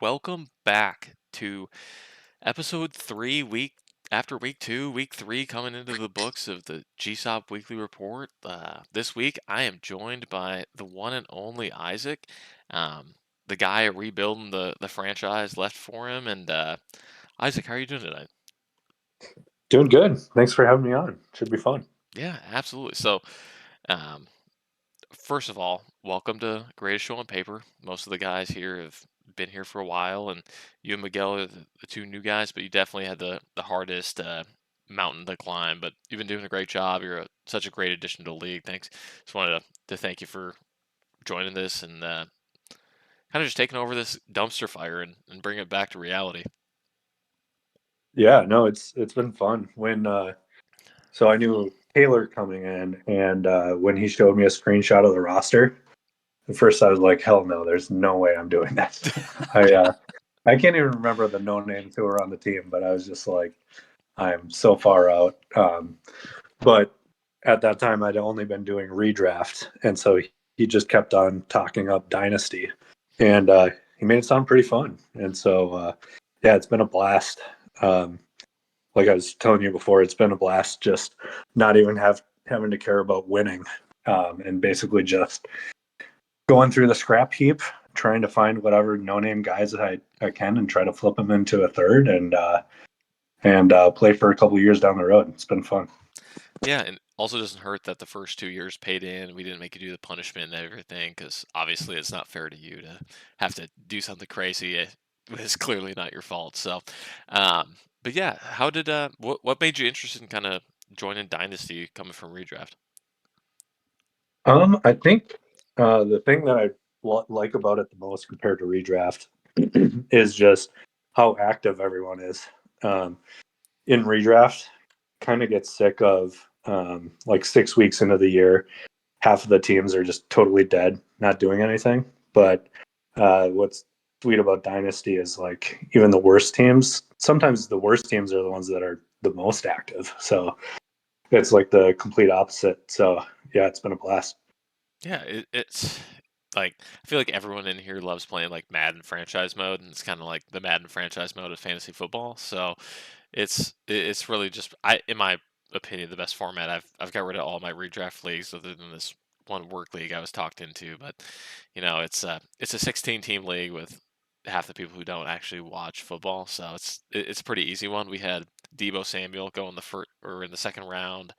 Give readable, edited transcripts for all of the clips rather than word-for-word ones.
welcome back to episode 3, week 3, coming into the books of the GSOP Weekly Report. This week, I am joined by the one and only Isaac, um, the guy rebuilding the franchise left for him. And Isaac, how are you doing tonight? Doing good. Thanks for having me on. Should be fun. Yeah, absolutely. So, um, first of all, welcome to Greatest Show on Paper. Most of the guys here have been here for a while, and you and Miguel are the two new guys, but you definitely had the hardest mountain to climb. But you've been doing a great job. You're such a great addition to the league. Thanks. Just wanted to thank you for joining this and kind of just taking over this dumpster fire and bring it back to reality. Yeah, no, it's been fun. So I knew Taylor coming in, and when he showed me a screenshot of the roster, at first I was like, "Hell no, there's no way I'm doing that." I uh, I can't even remember the no names who were on the team, but I was just like, "I'm so far out." But at that time, I'd only been doing redraft, and so he just kept on talking up Dynasty, and he made it sound pretty fun. And so yeah, it's been a blast. Um, like I was telling you before, it's been a blast just not even having to care about winning, and basically just going through the scrap heap, trying to find whatever no name guys that I can and try to flip them into a third and play for a couple years down the road. It's been fun. Yeah, and also doesn't hurt that the first 2 years paid in. We didn't make you do the punishment and everything because obviously it's not fair to you to have to do something crazy. It's clearly not your fault. So, but yeah, how did what made you interested in kind of joining Dynasty coming from redraft? I think the thing that I like about it the most compared to redraft is just how active everyone is. Um, in redraft, kind of get sick of like 6 weeks into the year, half of the teams are just totally dead, not doing anything. But what's sweet about Dynasty is like even the worst teams, sometimes the worst teams are the ones that are the most active. So it's like the complete opposite. So yeah, it's been a blast. Yeah, it's like I feel like everyone in here loves playing like Madden franchise mode, and it's kind of like the Madden franchise mode of fantasy football. So it's really just in my opinion, the best format. I've got rid of all my redraft leagues other than this one work league I was talked into. But it's a 16 team league with half the people who don't actually watch football, so it's a pretty easy one. We had Debo Samuel go in the first or in the second round,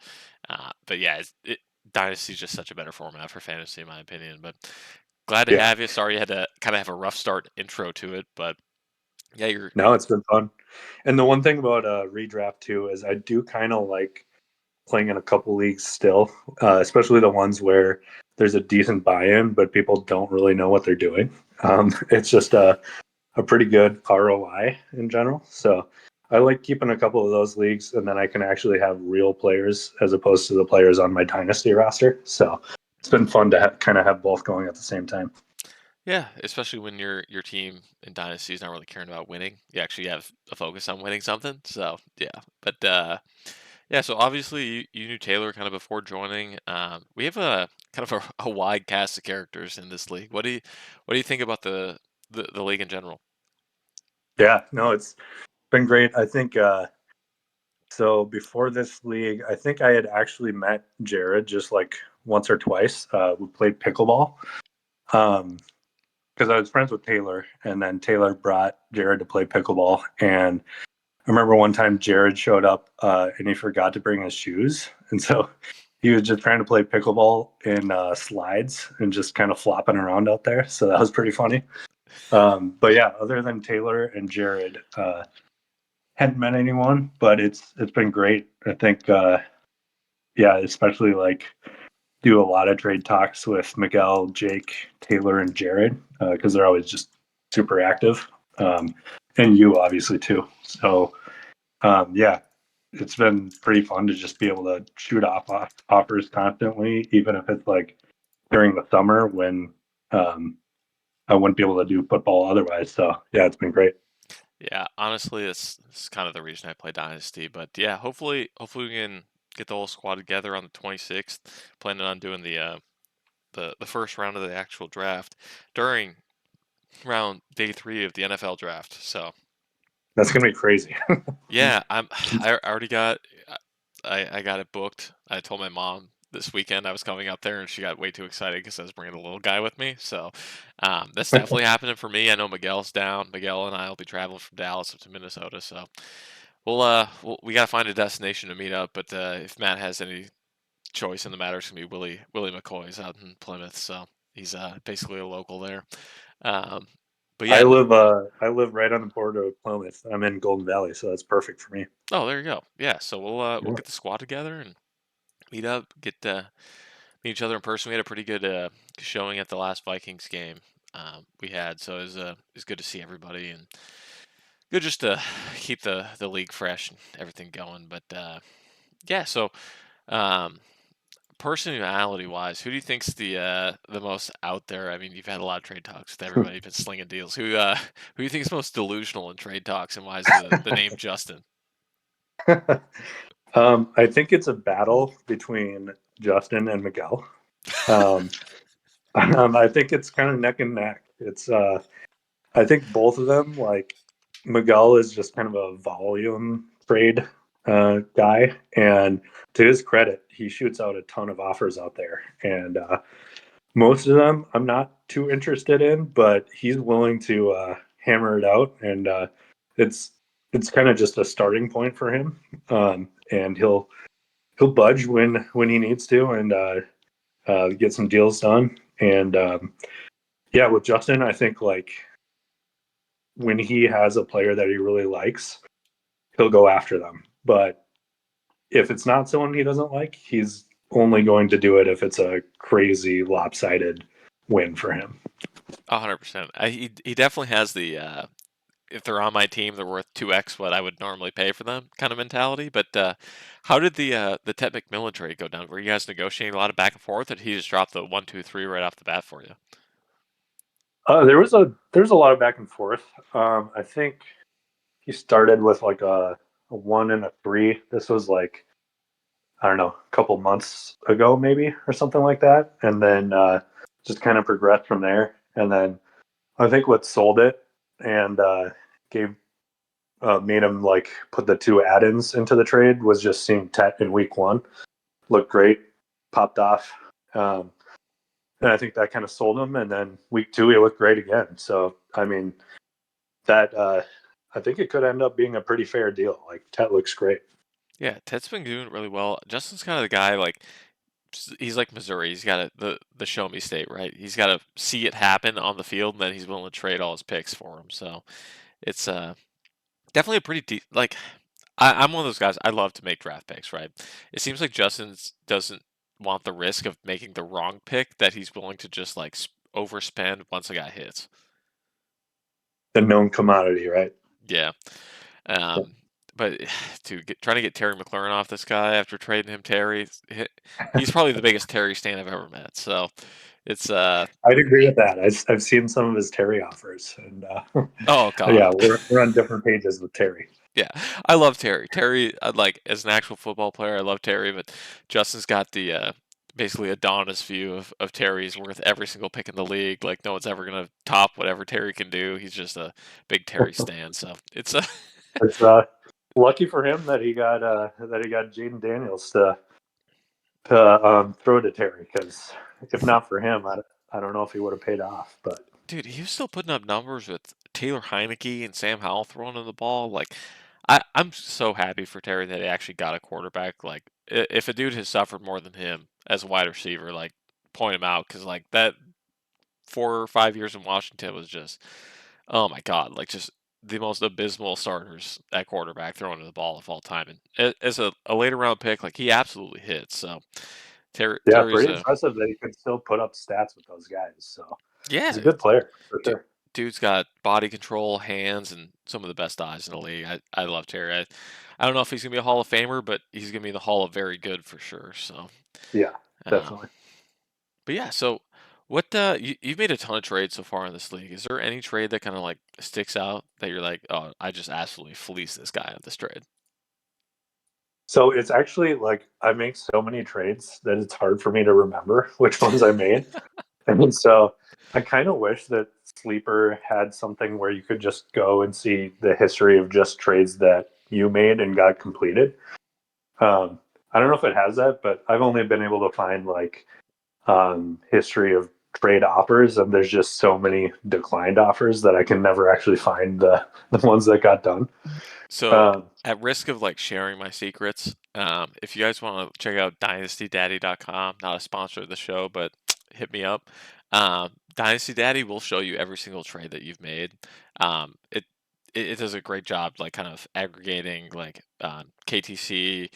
but yeah, Dynasty is just such a better format for fantasy, in my opinion. But glad to Yeah, have you. Sorry you had to kind of have a rough start intro to it, but yeah, you're no, it's been fun. And the one thing about redraft too is I do kind of like playing in a couple leagues still, especially the ones where there's a decent buy-in, but people don't really know what they're doing. It's just a pretty good ROI in general. So I like keeping a couple of those leagues, and then I can actually have real players as opposed to the players on my dynasty roster. So it's been fun to kind of have both going at the same time. Yeah, especially when your team in Dynasty is not really caring about winning. You actually have a focus on winning something. So yeah, but yeah. So obviously you knew Taylor kind of before joining. We have a kind of a wide cast of characters in this league. What do you think about the league in general? Yeah, no, it's been great. I think so. Before this league, I think I had actually met Jared just like once or twice. We played pickleball. Um, because I was friends with Taylor, and then Taylor brought Jared to play pickleball. And I remember one time Jared showed up and he forgot to bring his shoes, and so he was just trying to play pickleball in slides and just kind of flopping around out there. So that was pretty funny. But yeah, other than Taylor and Jared, hadn't met anyone, but it's been great. I think yeah, especially like do a lot of trade talks with Miguel, Jake, Taylor, and Jared because they're always just super active, um, and you obviously too. So yeah, it's been pretty fun to just be able to shoot off offers constantly, even if it's like during the summer when um, I wouldn't be able to do football otherwise. So yeah, it's been great. Yeah, honestly, it's kind of the reason I play Dynasty. But yeah, hopefully we can get the whole squad together on the 26th. Planning on doing the first round of the actual draft during around day 3 of the NFL draft. So That's gonna be crazy. yeah, I already got I got it booked. I told my mom this weekend I was coming up there, and she got way too excited because I was bringing a little guy with me. So that's definitely happening for me. I know Miguel's down. Miguel and I will be traveling from Dallas up to Minnesota. So we gotta find a destination to meet up. But if Matt has any choice in the matter, it's gonna be Willie McCoy's out in Plymouth. So he's basically a local there. Um, but yeah, I live right on the border of Plymouth. I'm in Golden Valley, so that's perfect for me. oh, there you go. Yeah, so we'll Yeah. get the squad together and meet up, get meet each other in person. We had a pretty good showing at the last Vikings game we had, so it was good to see everybody and good just to keep the league fresh and everything going. But yeah, so um, personality wise, who do you think's the most out there? I mean, you've had a lot of trade talks with everybody, you've been slinging deals. Who do you think is most delusional in trade talks, and why is the name Justin? I think it's a battle between Justin and Miguel. Um, I think it's kind of neck and neck. I think both of them, like Miguel is just kind of a volume trade guy, and to his credit, he shoots out a ton of offers out there, and most of them I'm not too interested in, but he's willing to hammer it out, and it's it's kind of just a starting point for him, and he'll budge when he needs to, and get some deals done, and yeah, with Justin, I think like when he has a player that he really likes, he'll go after them. But if it's not someone he doesn't like, he's only going to do it if it's a crazy lopsided win for him. 100%. He definitely has the if they're on my team, they're worth 2x what I would normally pay for them kind of mentality. But how did the Ted McMillan trade go down? Were you guys negotiating a lot of back and forth, or did he just drop the 1, 2, 3 right off the bat for you? There's a lot of back and forth. I think he started with like a 1 and a 3. This was like I don't know, a couple months ago maybe or something like that, and then just kind of progressed from there. And then I think what sold it and gave made him like put the two add-ins into the trade was just seeing Tet in week 1 looked great, popped off, um, and I think that kind of sold him. And then week 2 he looked great again. So I mean that I think it could end up being a pretty fair deal. Like Tet looks great. Yeah, Ted's been doing really well. Justin's kind of the guy like he's like Missouri. He's got the show me state, right? He's got to see it happen on the field, and then he's willing to trade all his picks for him. So it's definitely a pretty like I'm one of those guys. I love to make draft picks, right? It seems like Justin's doesn't want the risk of making the wrong pick that he's willing to just like overspend once a guy hits. The known commodity, right? Yeah. Um, but trying to get Terry McLaurin off this guy after trading him Terry, he's probably the biggest Terry stan I've ever met. So it's I'd agree with that. I've seen some of his Terry offers, and oh god. yeah, we're on different pages with Terry. Yeah, I love Terry. Terry, like as an actual football player, I love Terry. But Justin's got the basically Adonis view of Terry's worth every single pick in the league. Like no one's ever gonna top whatever Terry can do. He's just a big Terry stan. So it's It's lucky for him that he got Jaden Daniels to throw to Terry, because if not for him, I don't know if he would have paid off. But dude, he was still putting up numbers with Taylor Heineke and Sam Howell throwing him the ball. Like I'm so happy for Terry that he actually got a quarterback. Like if a dude has suffered more than him as a wide receiver, like point him out because like that 4 or 5 years in Washington was just, oh my God, like just the most abysmal starters at quarterback throwing the ball of all time. And as a later round pick, like he absolutely hits. So yeah, Terry's pretty a impressive that he could still put up stats with those guys. So he's yeah, a good player for du- sure. dude's got body control, hands, and some of the best eyes in the league. I love Terry. I don't know if he's gonna be a Hall of Famer, but he's gonna be in the Hall of Very Good for sure. So. Yeah, Um, definitely. But yeah, so what you've made a ton of trades so far in this league. Is there any trade that kind of like sticks out that you're like, oh, I just absolutely fleeced this guy on this trade? So it's actually like I make so many trades that it's hard for me to remember which ones I made. And so I kind of wish that Sleeper had something where you could just go and see the history of just trades that you made and got completed. I don't know if it has that, but I've only been able to find like history of trade offers, and there's just so many declined offers that I can never actually find the ones that got done. So, Um, at risk of like sharing my secrets, if you guys want to check out dynastydaddy.com, not a sponsor of the show, but hit me up. Dynasty Daddy will show you every single trade that you've made. It does a great job, like kind of aggregating like KTC,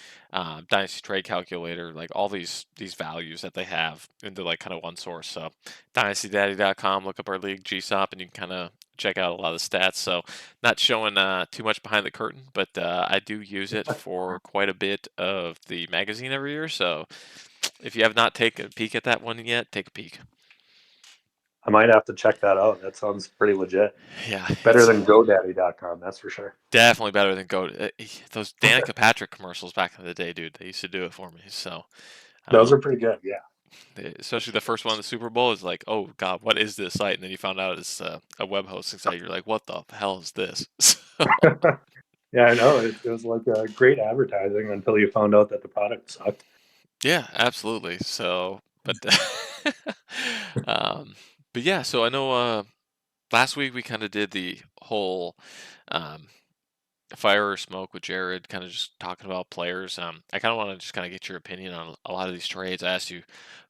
Dynasty Trade Calculator, like all these values that they have into like kind of one source. So, dynastydaddy.com, look up our league GSOP, and you can kind of check out a lot of the stats. So not showing too much behind the curtain, but I do use it for quite a bit of the magazine every year. So if you have not taken a peek at that one yet, take a peek. I might have to check that out. That sounds pretty legit. Yeah, Better it's than GoDaddy.com, that's for sure. definitely better than Go. Those Danica Patrick commercials back in the day, dude. They used to do it for me. So, Those um, are pretty good. Yeah. especially the first one, the Super Bowl, is like, oh God, what is this site? And then you found out it's a web hosting site. You're like, what the hell is this? So, Yeah, I know. It was like a great advertising until you found out that the product sucked. yeah, absolutely. So, but um, but yeah. So I know last week we kind of did the whole um, fire or smoke with Jared, kind of just talking about players. I kind of want to just kind of get your opinion on a lot of these trades. I asked you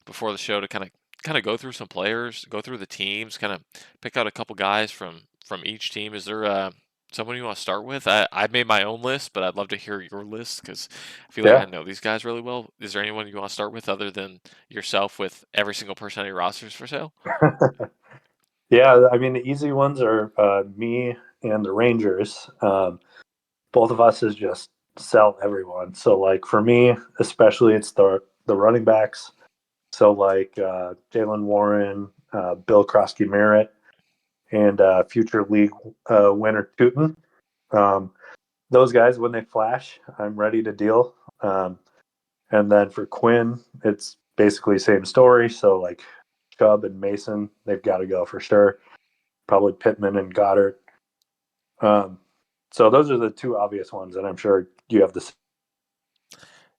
before the show to kind of go through some players, go through the teams, kind of pick out a couple guys from each team. Is there someone you want to start with? I made my own list, but I'd love to hear your list because I feel like I Yeah. know these guys really well. Is there anyone you want to start with other than yourself with every single person on your rosters for sale? Yeah, I mean, the easy ones are me and the Rangers. Both of us is just sell everyone. So, like for me, especially, it's the running backs. So, like Jalen Warren, Bill Krosky Merritt, and future league winner Tootin. Um, those guys, when they flash, I'm ready to deal. And then for Quinn, it's basically same story. So like Chubb and Mason, they've got to go for sure. Probably Pittman and Goddard. Um, so those are the two obvious ones, and I'm sure you have the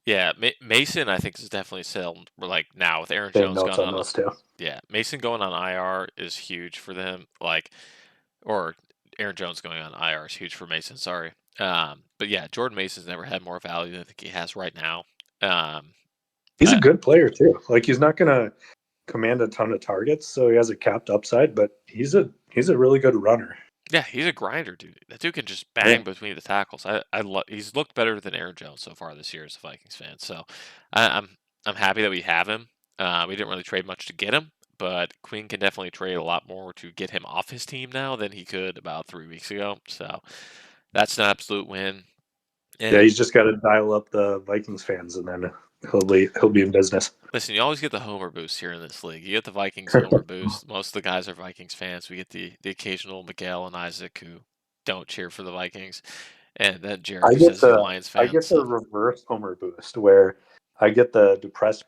Yeah, Mason, I think is definitely selling like now with Aaron same Jones notes gone on on. those two. Yeah, Mason going on IR is huge for them. Like, or Aaron Jones going on IR is huge for Mason. Sorry. But yeah, Jordan Mason's never had more value than I think he has right now. Um, He's a I, good player too. Like he's not going to command a ton of targets, so he has a capped upside, but he's a really good runner. yeah, he's a grinder, dude. That dude can just Yeah. bang between the tackles. He's looked better than Aaron Jones so far this year as a Vikings fan. So I'm happy that we have him. We didn't really trade much to get him, but Queen can definitely trade a lot more to get him off his team now than he could about 3 weeks ago. So that's an absolute win. Yeah, And he's just got to dial up the Vikings fans, and then he'll be in business. listen, you always get the homer boost here in this league. You get the Vikings homer boost. Most of the guys are Vikings fans. We get the occasional Miguel and Isaac who don't cheer for the Vikings, and then Jared I who get says he's a the Lions I fan. get the So reverse homer boost where I get the depressed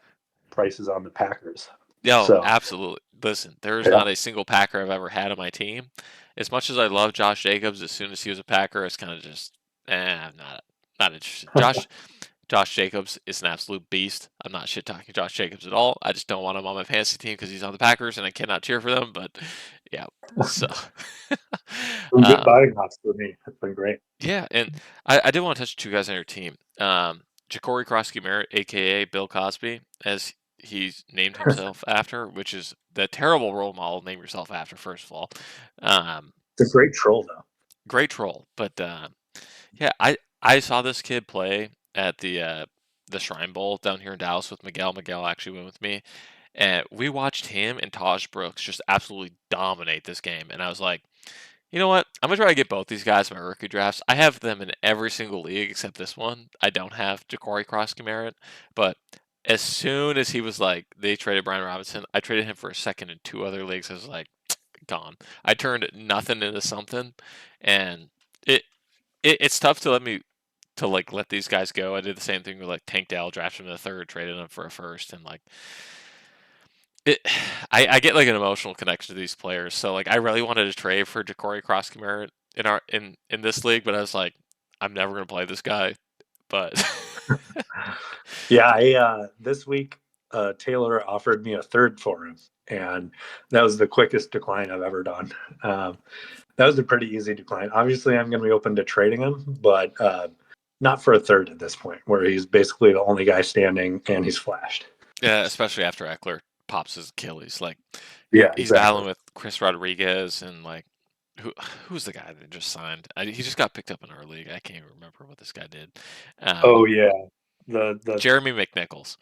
prices on the Packers. yo, So absolutely. Listen, there's yeah, not a single Packer I've ever had on my team. As much as I love Josh Jacobs, as soon as he was a Packer, it's kind of just, I'm not interested. Josh Jacobs is an absolute beast. I'm not shit talking Josh Jacobs at all. I just don't want him on my fantasy team because he's on the Packers and I cannot cheer for them. But yeah, so some good um, buying hops for me. It's been great. yeah, and I did want to touch two guys on your team. Ja'Cory Krosky Merritt, aka Bill Cosby, as he's named himself after, which is the terrible role model to name yourself after. First of all, um, It's a great troll though. great troll, but yeah, I saw this kid play at the Shrine Bowl down here in Dallas with Miguel. Miguel actually went with me, and we watched him and Taj Brooks just absolutely dominate this game. And I was like, you know what? I'm gonna try to get both these guys in my rookie drafts. I have them in every single league except this one. I don't have Ja'Cory Krosky Merritt, but as soon as he was like they traded Brian Robinson, I traded him for a second in two other leagues. I was like, gone. I turned nothing into something, and it it's tough to let these guys go. I did the same thing with like Tank Dell, drafted him in the third, traded him for a first, and like it, I get like an emotional connection to these players. So like I really wanted to trade for Ja'Cory Cross-Kamara in this league, but I was like, I'm never gonna play this guy. But Yeah, this week Taylor offered me a third for him, and that was the quickest decline I've ever done. Um, that was a pretty easy decline. Obviously, I'm going to be open to trading him, but not for a third at this point, where he's basically the only guy standing and he's flashed. yeah, especially after Eckler pops his Achilles, like Yeah, he's exactly. battling with Chris Rodriguez and like who who's the guy that just signed? He just got picked up in our league. I can't even remember what this guy did. Um, Oh yeah, the Jeremy McNichols.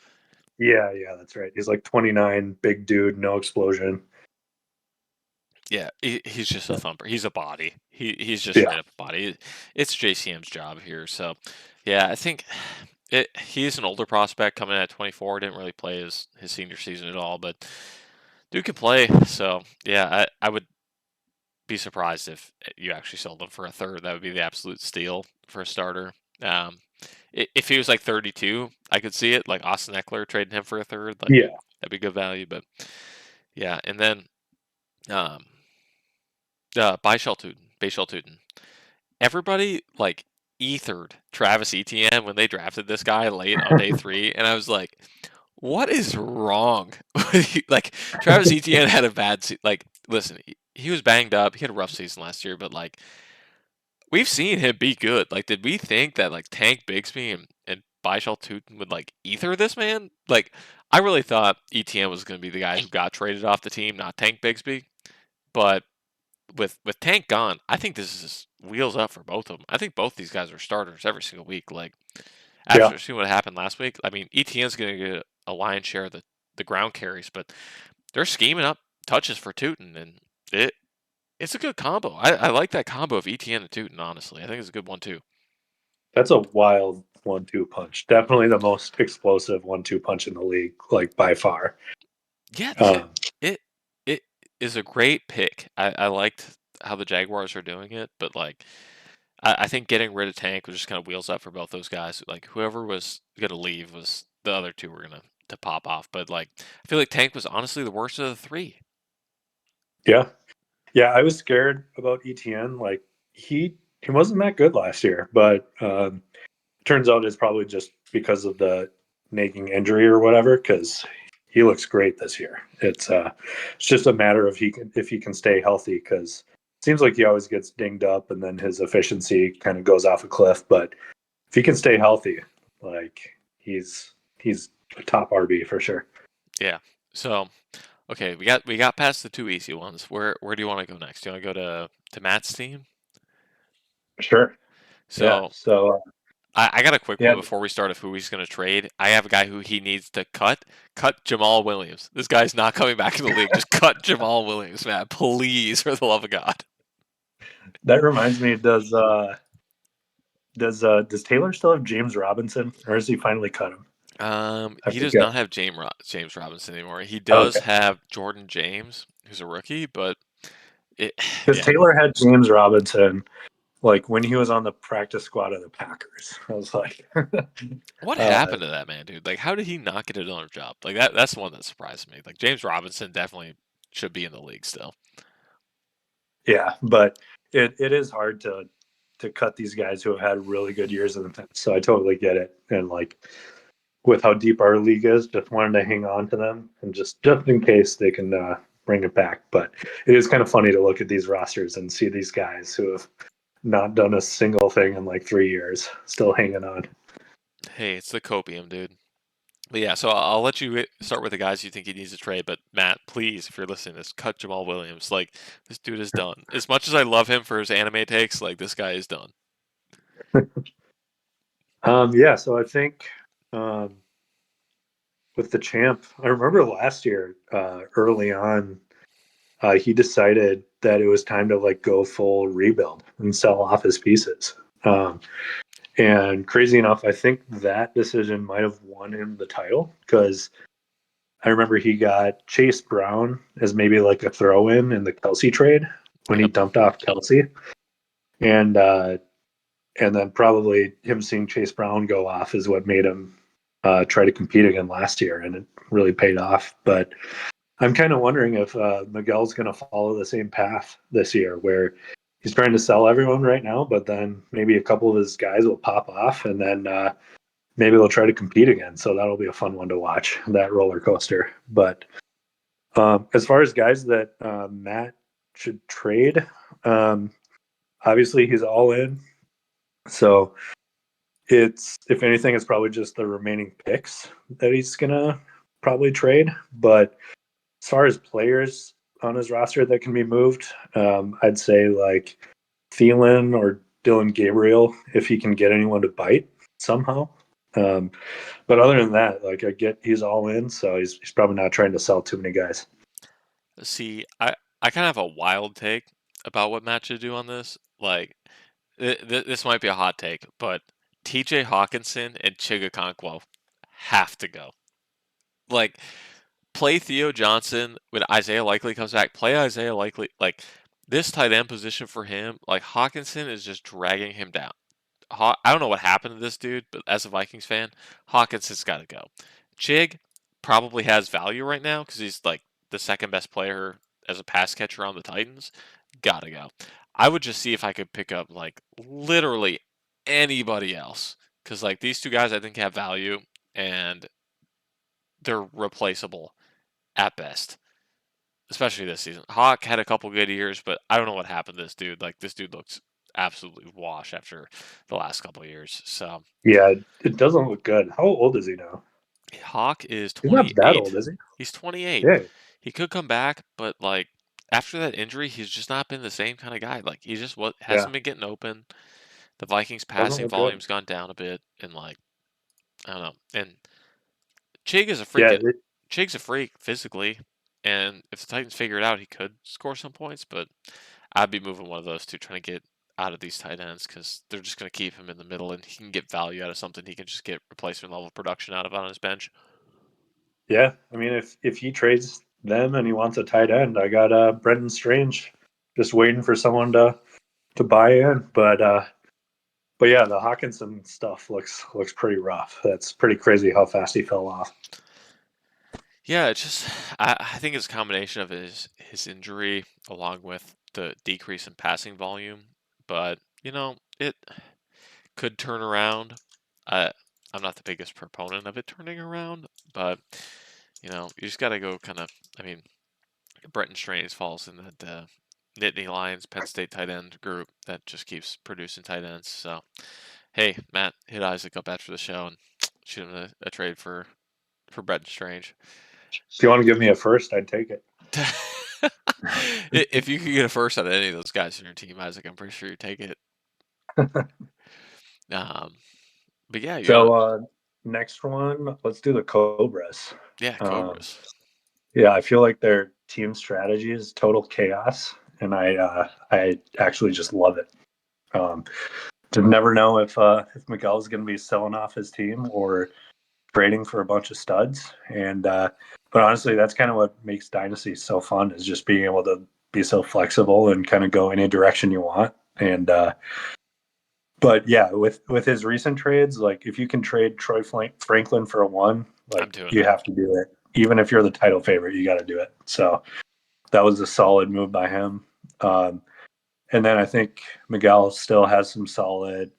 yeah, that's right. He's like 29, big dude, no explosion. Yeah, he's just a thumper. He's a body. He's just Yeah, straight up a body. It's JCM's job here. So, yeah, I think he's an older prospect coming in at 24. Didn't really play his senior season at all, but dude can play. So, yeah, I would be surprised if you actually sold him for a third. That would be the absolute steal for a starter. Um, if he was like 32, I could see it. Like Austin Eckler trading him for a third, like yeah, that'd be good value. But yeah, and then um, Baishal Tuten. Everybody like ethered Travis Etienne when they drafted this guy late on day 3, and I was like, "What is wrong?" Like Travis Etienne had a like. Listen, he was banged up. He had a rough season last year, but like we've seen him be good. Like, did we think that like Tank Bigsby and Baishal Tuten would like ether this man? Like, I really thought Etienne was going to be the guy who got traded off the team, not Tank Bigsby. But with Tank gone, I think this is wheels up for both of them. I think both these guys are starters every single week. Like yeah. after seeing what happened last week, I mean ETN's going to get a lion's share of the ground carries, but they're scheming up touches for Tootin, and it's a good combo. I like that combo of ETN and Tootin. Honestly, I think it's a good one too. That's a wild 1-2 punch. Definitely the most explosive 1-2 punch in the league, like by far. Yeah, Um, it it is a great pick. I liked how the Jaguars are doing it, but like I think getting rid of Tank was just kind of wheels up for both those guys. Like whoever was gonna leave was the other two were gonna to pop off. But like I feel like Tank was honestly the worst of the three. yeah, yeah. I was scared about ETN. Like he wasn't that good last year, but turns out it's probably just because of the nagging injury or whatever. Because he looks great this year. It's just a matter of if he can stay healthy. Because it seems like he always gets dinged up, and then his efficiency kind of goes off a cliff. But if he can stay healthy, like he's a top RB for sure. Yeah. So okay, we got past the two easy ones. Where do you want to go next? Do you want to go to Matt's team? Sure. Yeah. So So I got a quick yeah, one before we start of who he's going to trade. I have a guy who he needs to cut. Cut Jamal Williams. This guy's not coming back in the league. Just cut Jamal Williams, Matt. Please, for the love of God. that reminds me. Does Taylor still have James Robinson, or has he finally cut him? I He does not forget. have James Robinson anymore. He does Okay, have Jordan James, who's a rookie, but it, because yeah. Taylor had James Robinson like when he was on the practice squad of the Packers. I was like, What uh, happened to that man, dude? Like, how did he not get another job? Like that's the one that surprised me. Like James Robinson definitely should be in the league still. yeah, but it is hard to cut these guys who have had really good years in the past. So I totally get it, and like with how deep our league is, just wanted to hang on to them and just in case they can bring it back. But it is kind of funny to look at these rosters and see these guys who have not done a single thing in like 3 years still hanging on. Hey, it's the copium, dude. But yeah, so I'll let you start with the guys you think he needs to trade. But Matt, please, if you're listening to this, cut Jamal Williams. Like this dude is done. As much as I love him for his anime takes, like this guy is done. Yeah, so I think um, with the champ, I remember last year early on, he decided that it was time to like go full rebuild and sell off his pieces. Um, and crazy enough, I think that decision might have won him the title because I remember he got Chase Brown as maybe like a throw in the Kelsey trade when he Yep. dumped off Kelsey. And and then probably him seeing Chase Brown go off is what made him try to compete again last year, and it really paid off. But I'm kind of wondering if Miguel's going to follow the same path this year, where he's trying to sell everyone right now, but then maybe a couple of his guys will pop off, and then maybe they'll try to compete again. So that'll be a fun one to watch, that roller coaster. But as far as guys that Matt should trade, um, obviously he's all in. So it's, if anything, it's probably just the remaining picks that he's gonna probably trade. But as far as players on his roster that can be moved, I'd say like Thielen or Dylan Gabriel if he can get anyone to bite somehow. Um, but other than that, like I get he's all in, so he's probably not trying to sell too many guys. See, I kind of have a wild take about what Matt should do on this. Like, this might be a hot take, but T.J. Hawkinson and Chigakonkwo have to go. Like, play Theo Johnson when Isaiah Likely comes back. Play Isaiah Likely. Like, this tight end position for him, like Hawkinson is just dragging him down. I don't know what happened to this dude, but as a Vikings fan, Hawkinson's got to go. Chig probably has value right now because he's like the second best player as a pass catcher on the Titans. Gotta go. I would just see if I could pick up like literally anybody else because like these two guys I think have value and they're replaceable at best, especially this season. Hawk had a couple good years, but I don't know what happened to this dude. Like this dude looks absolutely washed after the last couple of years. So Yeah, it doesn't look good. How old is he now? Hawk is He's not that 28. old, is he? He's 28. Yeah, He could come back, but like after that injury, he's just not been the same kind of guy. Like he just yeah, hasn't been getting open. The Vikings doesn't passing look good. volume's gone down a bit, and like I don't know. And Chig is a Yeah, freaking Chig's a freak physically, and if the Titans figure it out, he could score some points. But I'd be moving one of those two, trying to get out of these tight ends because they're just going to keep him in the middle, and he can get value out of something. He can just get replacement level production out of on his bench. yeah. I mean, if he trades them and he wants a tight end, I got Brendan Strange just waiting for someone to buy in. But yeah, the Hawkinson stuff looks pretty rough. That's pretty crazy how fast he fell off. Yeah, it's just I think it's a combination of his injury along with the decrease in passing volume, but it could turn around. I I'm not the biggest proponent of it turning around, but you just got to go kind of. I mean, Brenton Strange falls in that Nittany Lions Penn State tight end group that just keeps producing tight ends. So hey, Matt, hit Isaac up after the show and shoot him a trade for Brenton Strange. If you want to give me a first, I'd take it. If you could get a first out of any of those guys in your team, Isaac, I'm pretty sure you take it. Um, but yeah, you want So next one, let's do the Cobras. yeah, Um, Cobras. yeah, I feel like their team strategy is total chaos, and I actually just love it. Um, to never know if Miguel is going to be selling off his team or trading for a bunch of studs. And but honestly, that's kind of what makes Dynasty so fun is just being able to be so flexible and kind of go any direction you want. And but yeah, with his recent trades, like if you can trade Franklin for a one, I'm like doing you it. have to do it. Even if you're the title favorite, you got to do it. So that was a solid move by him. And then I think Miguel still has some solid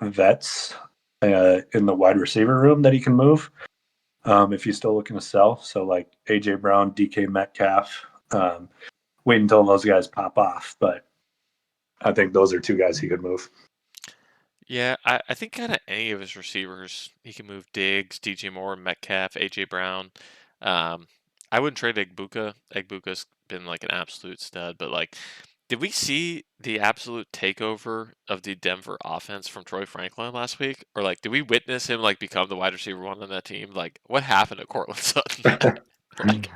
vets in the wide receiver room that he can move if he's still looking to sell. So like AJ Brown, DK Metcalf, wait until those guys pop off. But I think those are two guys he could move. Yeah, I think kind of any of his receivers, he can move Diggs, DJ Moore, Metcalf, AJ Brown. Um, I wouldn't trade Egbuka. Egbuka's been like an absolute stud, but like, did we see the absolute takeover of the Denver offense from Troy Franklin last week? Or like, did we witness him like become the wide receiver one on that team? Like, what happened to Cortland Sutton? Like,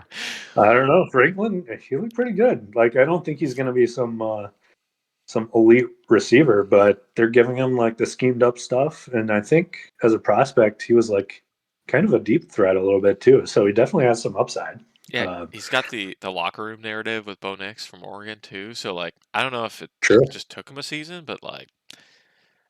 I don't know. Franklin, he looked pretty good. Like I don't think he's going to be some elite receiver, but they're giving him like the schemed up stuff. And I think as a prospect, he was like kind of a deep threat a little bit too. So he definitely has some upside. yeah, Uh, he's got the locker room narrative with Bo Nix from Oregon too. So like, I don't know if it sure. just took him a season, but like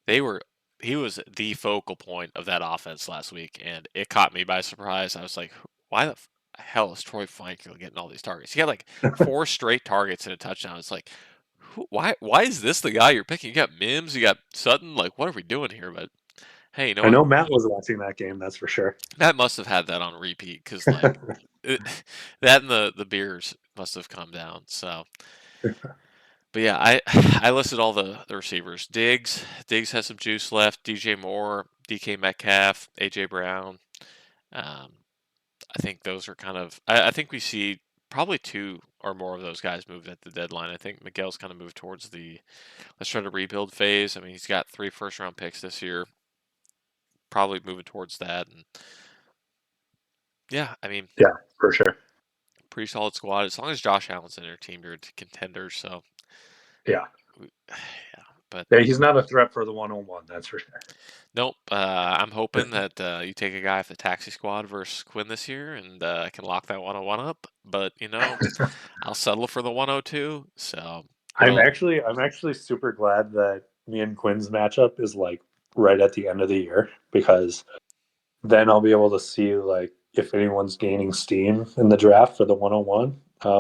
they were he was the focal point of that offense last week, and it caught me by surprise. I was like, why the hell is Troy Franklin getting all these targets? He had like 4 straight targets and a touchdown. It's like, why is this the guy you're picking? You got Mims, you got Sutton. Like, what are we doing here? But hey, you know I what? know Matt was watching that game. That's for sure. Matt must have had that on repeat because like it, that and the beers must have come down. So, but yeah, I I listed all the receivers. Diggs has some juice left. DJ Moore, DK Metcalf, AJ Brown. Um, I think those are kind of. I think we see probably two or more of those guys moved at the deadline. I think Miguel's kind of moved towards the let's try to rebuild phase. I mean, he's got 3 first-round picks this year, probably moving towards that. And yeah, I mean, Yeah, for sure. pretty solid squad. As long as Josh Allen's in your team, you're a contender. So, Yeah. yeah. But Yeah, he's not a threat for the 101, that's for sure. nope. I'm hoping that you take a guy off the taxi squad versus Quinn this year, and I can lock that 101 up. But I'll settle for the 102. So I'm it'll. actually I'm actually super glad that me and Quinn's matchup is like right at the end of the year because then I'll be able to see like if anyone's gaining steam in the draft for the 101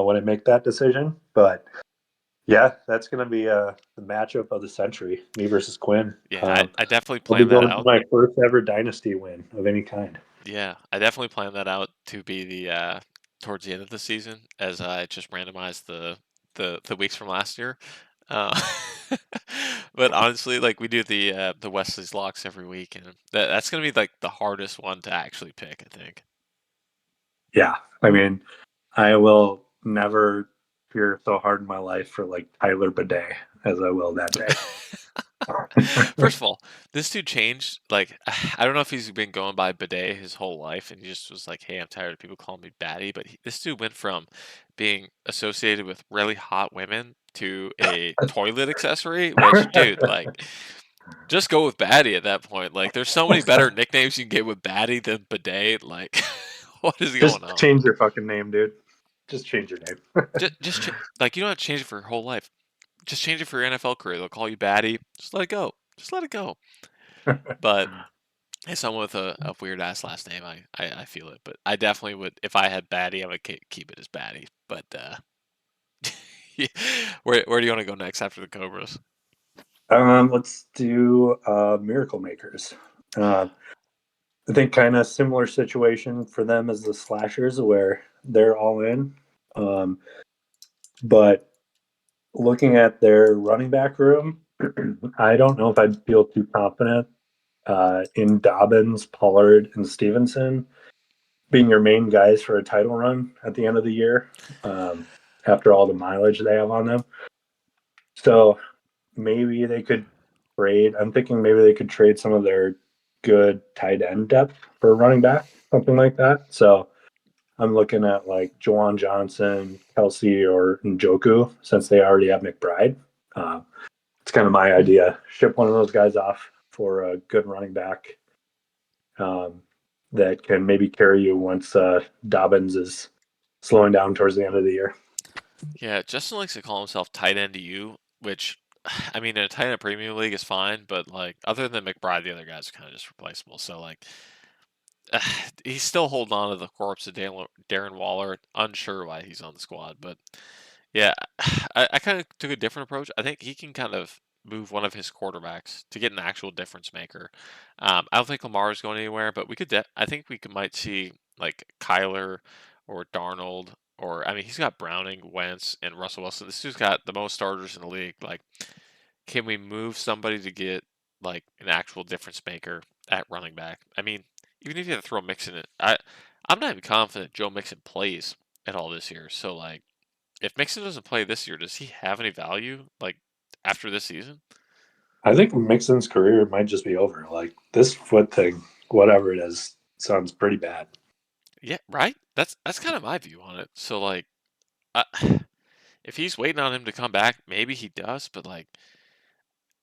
when I make that decision. But yeah, that's going to be the matchup of the century, me versus Quinn. Yeah, I definitely I'll be planned that going for out. my first ever dynasty win of any kind. Yeah, I definitely planned that out to be the towards the end of the season as I just randomized the weeks from last year. Uh, but honestly, like we do the Wesley's locks every week, and that's gonna be like the hardest one to actually pick, I think. Yeah, I mean, I will never fear so hard in my life for like Tyler Bidet as I will that day. First of all, this dude changed. Like, I don't know if he's been going by Bidet his whole life, and he just was like, "Hey, I'm tired of people calling me Batty." But this dude went from being associated with really hot women to a toilet accessory. Which, dude, like, just go with Batty at that point. Like, there's so many better nicknames you can get with Batty than Bidet. Like, what is going Just on? change your fucking name, dude. Just change your name. Like, you don't have to change it for your whole life. Just change it for your NFL career. They'll call you Batty. Just let it go. Just let it go. But as someone with a weird ass last name, I feel it. But I definitely would, if I had Batty, I would keep it as Batty. But yeah. Where do you want to go next after the Cobras? Let's do Miracle Makers. I think kind of similar situation for them as the Slashers, where they're all in. Um, but looking at their running back room, I don't know if I'd feel too confident in Dobbins, Pollard, and Stevenson being your main guys for a title run at the end of the year after all the mileage they have on them. So maybe they could trade. I'm thinking maybe they could trade some of their good tight end depth for a running back, something like that. So I'm looking at like Jawan Johnson, Kelsey, or Njoku since they already have McBride. Uh, it's kind of my idea. Ship one of those guys off for a good running back um, that can maybe carry you once Dobbins is slowing down towards the end of the year. Yeah, Justin likes to call himself tight end to you, which I mean in a tight end premium league is fine, but like other than McBride, the other guys are kind of just replaceable. So like he's still holding on to the corpse of Darren Waller. Unsure why he's on the squad, but yeah, I kind of took a different approach. I think he can kind of move one of his quarterbacks to get an actual difference maker. I don't think Lamar is going anywhere, but we could. I think we might see like Kyler or Darnold, or I mean, he's got Browning, Wentz, and Russell Wilson. This dude's got the most starters in the league. Like, can we move somebody to get like an actual difference maker at running back? I mean, even if you have to throw Mixon in, I'm not even confident Joe Mixon plays at all this year. So like if Mixon doesn't play this year, does he have any value like after this season? I think Mixon's career might just be over. Like this foot thing, whatever it is, sounds pretty bad. Yeah, right. That's kind of my view on it. So like, uh, if he's waiting on him to come back, maybe he does. But like,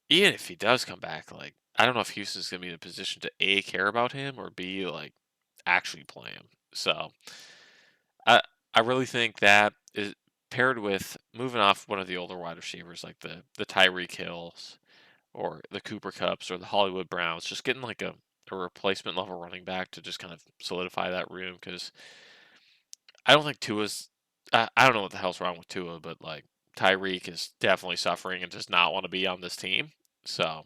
even if he does come back, like, I don't know if Houston's gonna be in a position to A, care about him, or B, like actually play him. So I I really think that is paired with moving off one of the older wide receivers like the Tyreek Hills or the Cooper Cups or the Hollywood Browns, just getting like a replacement level running back to just kind of solidify that room because I don't think Tua's. I don't know what the hell's wrong with Tua, but like Tyreek is definitely suffering and does not want to be on this team. So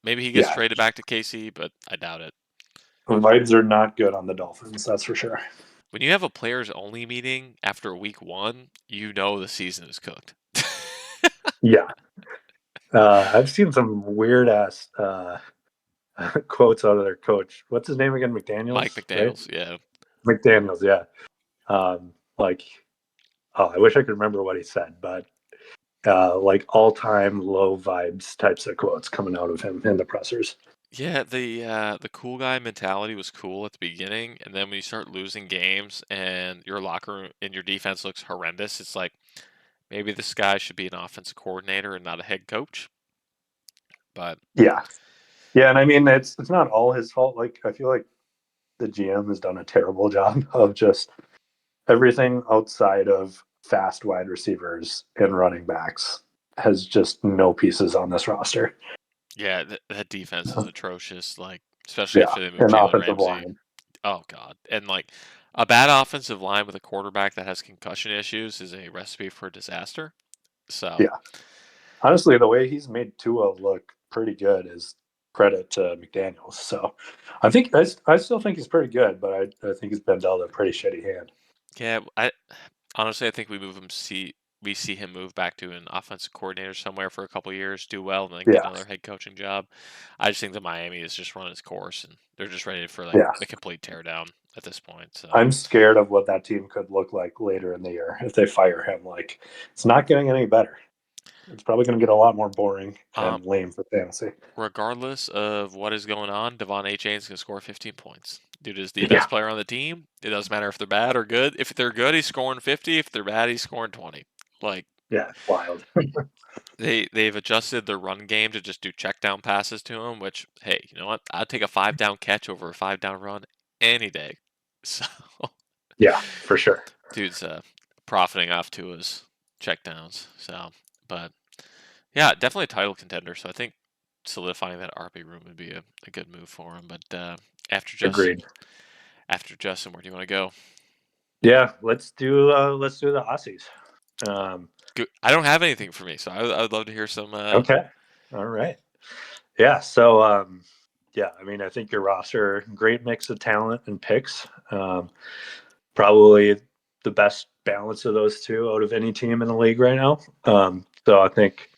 maybe he gets Yeah, traded back to KC, but I doubt it. vibes are not good on the Dolphins. That's for sure. When you have a players only meeting after week one, you know the season is cooked. Yeah, I've seen some weird ass quotes out of their coach. What's his name again? Mike McDaniel's, right? McDaniels, yeah. McDaniel's, yeah. Like, oh, I wish I could remember what he said, but like all time low vibes types of quotes coming out of him in the pressers. Yeah, the cool guy mentality was cool at the beginning, and then when you start losing games and your locker room and your defense looks horrendous, it's like maybe this guy should be an offensive coordinator and not a head coach. But Yeah, yeah, and I mean it's not all his fault. Like I feel like the GM has done a terrible job of just everything outside of fast wide receivers and running backs has just no pieces on this roster. yeah, that defense is atrocious. Like especially Yeah, after they moved and Jalen offensive Ramsey. line. Oh God, and like a bad offensive line with a quarterback that has concussion issues is a recipe for disaster. So Yeah, honestly, the way he's made Tua look pretty good is credit to McDaniel's. So I still think he's pretty good, but I think he's been dealt a pretty shitty hand. yeah, I honestly I think we see him move back to an offensive coordinator somewhere for a couple years, do well, and then get Yeah, another head coaching job. I just think that Miami has just run its course, and they're just ready for like yeah. a complete teardown at this point. So, I'm scared of what that team could look like later in the year if they fire him. Like, it's not getting any better. It's probably going to get a lot more boring um, and lame for fantasy. regardless of what is going on, Devon A. Chain's gonna score 15 points. Dude is the Yeah, best player on the team. It doesn't matter if they're bad or good. If they're good, he's scoring 50. If they're bad, he's scoring 20. Like yeah, wild. they've adjusted their run game to just do check down passes to him, which hey, you know what? I'd take a 5 down catch over a 5 down run any day. So Yeah, for sure. dude's profiting off to his check downs. So but yeah, definitely a title contender. So I think solidifying that RB room would be a good move for him. But after Justin, Agreed. after Justin, where do you want to go? Yeah, let's do the Aussies. Um, I don't have anything for me, so I would love to hear some. okay. All right. Yeah. So yeah, I mean, I think your roster, great mix of talent and picks. Probably the best balance of those two out of any team in the league right now. So I think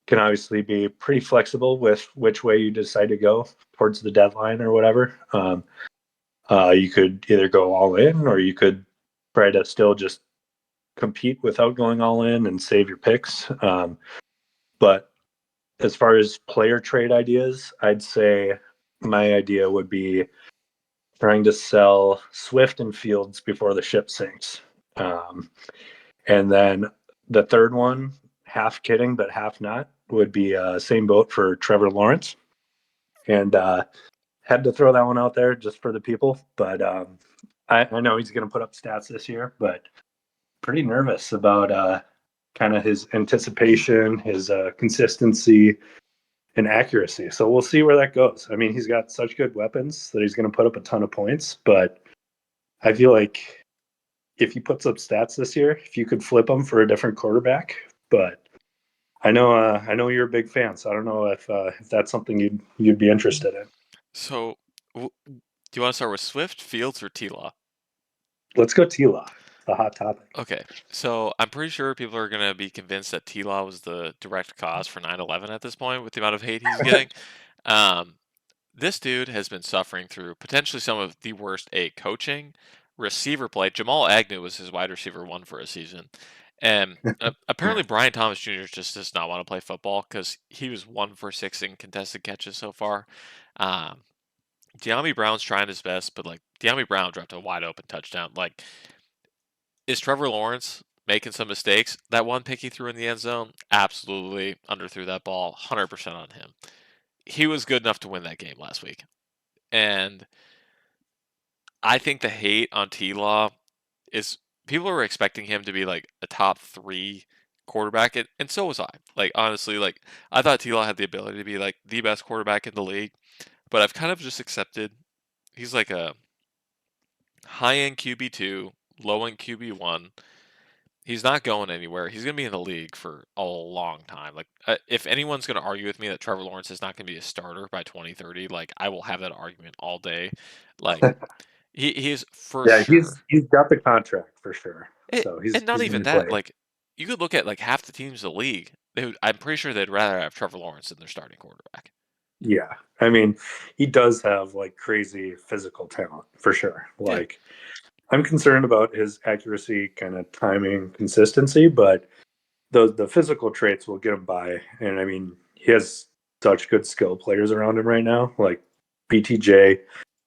can obviously be pretty flexible with which way you decide to go towards the deadline or whatever. You could either go all in or you could try to still just compete without going all in and save your picks. But as far as player trade ideas, I'd say my idea would be trying to sell Swift and Fields before the ship sinks. Um, and then the third one, half kidding but half not, would be same boat for Trevor Lawrence. And had to throw that one out there just for the people. But I know he's going to put up stats this year, but pretty nervous about kind of his anticipation, his consistency, and accuracy. So we'll see where that goes. I mean, he's got such good weapons that he's going to put up a ton of points, but I feel like if he puts up stats this year, if you could flip him for a different quarterback, but I know you're a big fan, so I don't know if that's something you'd be interested in. So, do you want to start with Swift, Fields, or T Law? Let's go Tila, the hot topic. Okay, so I'm pretty sure people are going to be convinced that T Law was the direct cause for 9/11 at this point with the amount of hate he's getting. Um, this dude has been suffering through potentially some of the worst coaching, receiver play. Jamal Agnew was his wide receiver one for a season. And apparently Brian Thomas Jr. just does not want to play football because he was 1 for 6 in contested catches so far. Um, De'Ami Brown's trying his best, but like De'Ami Brown dropped a wide open touchdown. Like, is Trevor Lawrence making some mistakes? That one pick he threw in the end zone, absolutely underthrew that ball, 100% on him. He was good enough to win that game last week. And I think the hate on T Law is people are expecting him to be like a top 3 quarterback, and so was I. Like, honestly, like, I thought T Law had the ability to be like the best quarterback in the league, but I've kind of just accepted he's like a high end QB2, low end QB1. He's not going anywhere. He's going to be in the league for a long time. Like, if anyone's going to argue with me that Trevor Lawrence is not going to be a starter by 2030, like, I will have that argument all day. Like, he is for Yeah, sure. he's got the contract for sure. So And not he's even gonna that. play. Like, you could look at like half the teams in the league. I'm pretty sure they'd rather have Trevor Lawrence than their starting quarterback. Yeah. I mean, he does have like crazy physical talent for sure. Yeah, Like I'm concerned about his accuracy, kind of timing, consistency, but the physical traits will get him by. And I mean, he has such good skill players around him right now, like BTJ,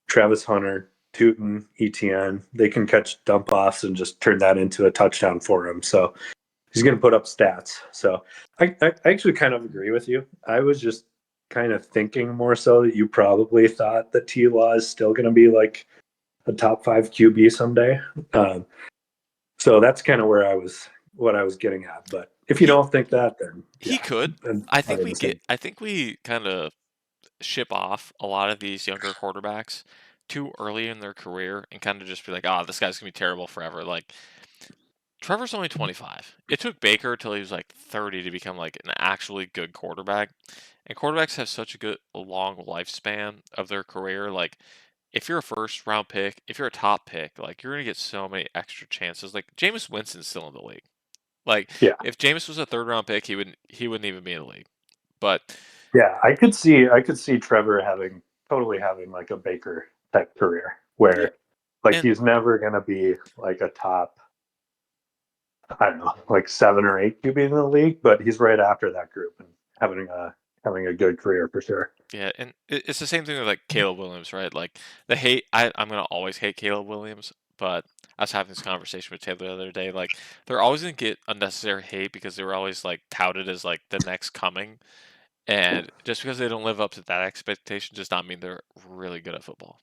Travis Hunter, Tootin, ETN. They can catch dump offs and just turn that into a touchdown for him. So he's going to put up stats. So I actually kind of agree with you. I was just kind of thinking more so that you probably thought that T Law is still going to be like a top five QB someday. Um, so that's kind of where what I was getting at. But if you he don't think that, then he yeah, could. I'm I think probably we the get. same. I think we kind of ship off a lot of these younger quarterbacks too early in their career and kind of just be like, "Oh, this guy's gonna be terrible forever." Like, Trevor's only 25. It took Baker till he was like 30 to become like an actually good quarterback. And quarterbacks have such a good long lifespan of their career. Like, if you're a first round pick, if you're a top pick, like, you're gonna get so many extra chances. Like, Jameis Winston's still in the league. Like, Yeah, if Jameis was a third round pick, he wouldn't even be in the league. But yeah, I could see Trevor having totally having like a Baker type career yeah, where like and he's never going to be like a top, I don't know, like 7 or 8 QB in the league, but he's right after that group and having a good career for sure. yeah, and it's the same thing with like Caleb Williams, right? Like, the hate, I'm gonna always hate Caleb Williams, but I was having this conversation with Taylor the other day. Like, they're always gonna get unnecessary hate because they were always like touted as like the next coming, and just because they don't live up to that expectation does not mean they're really good at football.